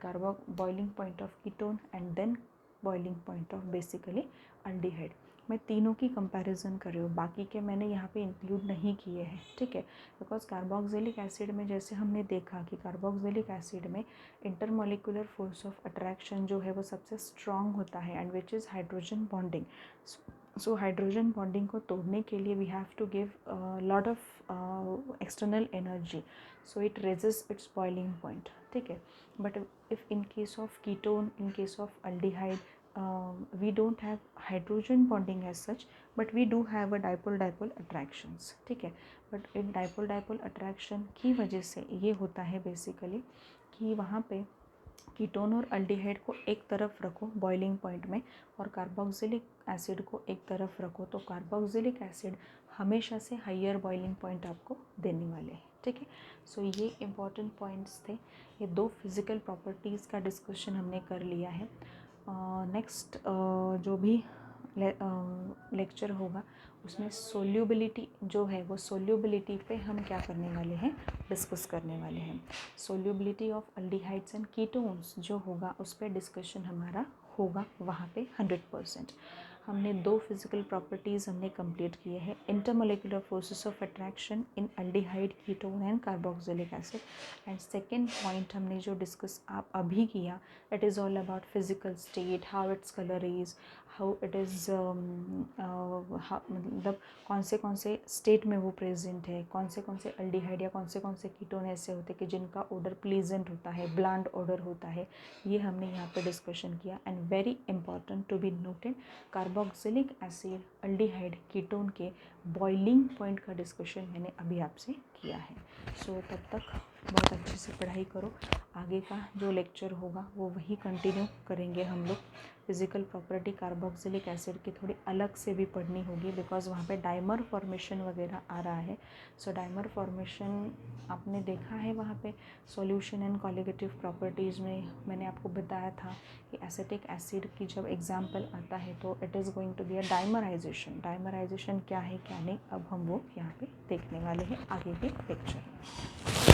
boiling point of ketone and then boiling point of basically aldehyde. मैं तीनों की कंपैरिजन कर रही हूँ, बाकी के मैंने यहाँ पे इंक्लूड नहीं किए हैं. ठीक है. बिकॉज कार्बोक्सिलिक एसिड में जैसे हमने देखा कि कार्बोक्सिलिक एसिड में इंटरमोलिकुलर फोर्स ऑफ अट्रैक्शन जो है वो सबसे स्ट्रॉन्ग होता है and which is hydrogen bonding. So hydrogen bonding को तोड़ने के लिए we have to give lot of external energy, so it raises its boiling point. ठीक है. But if in case of ketone, in case of aldehyde, we don't have hydrogen bonding as such, but we do have a dipole-dipole attractions. ठीक है. But in dipole-dipole attraction की वजह से ये होता है बेसिकली कि वहाँ पे कीटोन और अल्डिहाइड को एक तरफ रखो बॉइलिंग पॉइंट में और कार्बोक्सिलिक एसिड को एक तरफ रखो, तो कार्बोक्सिलिक एसिड हमेशा से हाइयर बॉइलिंग पॉइंट आपको देने वाले हैं. ठीक है। सो ये इम्पॉर्टेंट पॉइंट्स थे, ये 2 फिज़िकल प्रॉपर्टीज़ का डिस्कशन हमने कर लिया है। नेक्स्ट जो भी लेक्चर होगा उसमें सोल्यूबिलिटी जो है वो सोल्यूबिलिटी पे हम क्या करने वाले हैं, डिस्कस करने वाले हैं। Solubility of aldehydes and ketones जो होगा उस पर डिस्कशन हमारा होगा वहाँ पे 100%। हमने 2 फिज़िकल प्रॉपर्टीज़ हमने कंप्लीट किए हैं, intermolecular forces of attraction in aldehyde, ketone and carboxylic acid. And second point हमने जो डिस्कस आप अभी किया, it is all about physical state, how its colour is, how it is मतलब कौन से स्टेट में वो प्रेजेंट है, कौन से अल्डिहाइड या कौन से कीटोन ऐसे होते हैं कि जिनका ऑर्डर प्लीजेंट होता है, ब्लांड ऑर्डर होता है, ये हमने यहाँ पे डिस्कशन किया। And very important to be noted, carboxylic acid aldehyde ketone के बॉइलिंग पॉइंट का डिस्कशन मैंने अभी आपसे किया है। सो तब तक बहुत अच्छे से पढ़ाई करो, आगे का जो लेक्चर होगा वो वही कंटिन्यू करेंगे हम लोग। फिज़िकल प्रॉपर्टी कार्बोक्सिलिक एसिड की थोड़ी अलग से भी पढ़नी होगी, बिकॉज वहाँ पे डाइमर फॉर्मेशन वगैरह आ रहा है। सो डाइमर फॉर्मेशन आपने देखा है वहाँ पे सॉल्यूशन एंड कॉलिगेटिव प्रॉपर्टीज़ में मैंने आपको बताया था कि एसिटिक एसिड की जब एग्जाम्पल आता है तो it is going to be a dimerization. Dimerization क्या है क्या नहीं, अब हम वो यहाँ पे देखने वाले हैं आगे के लेक्चर में।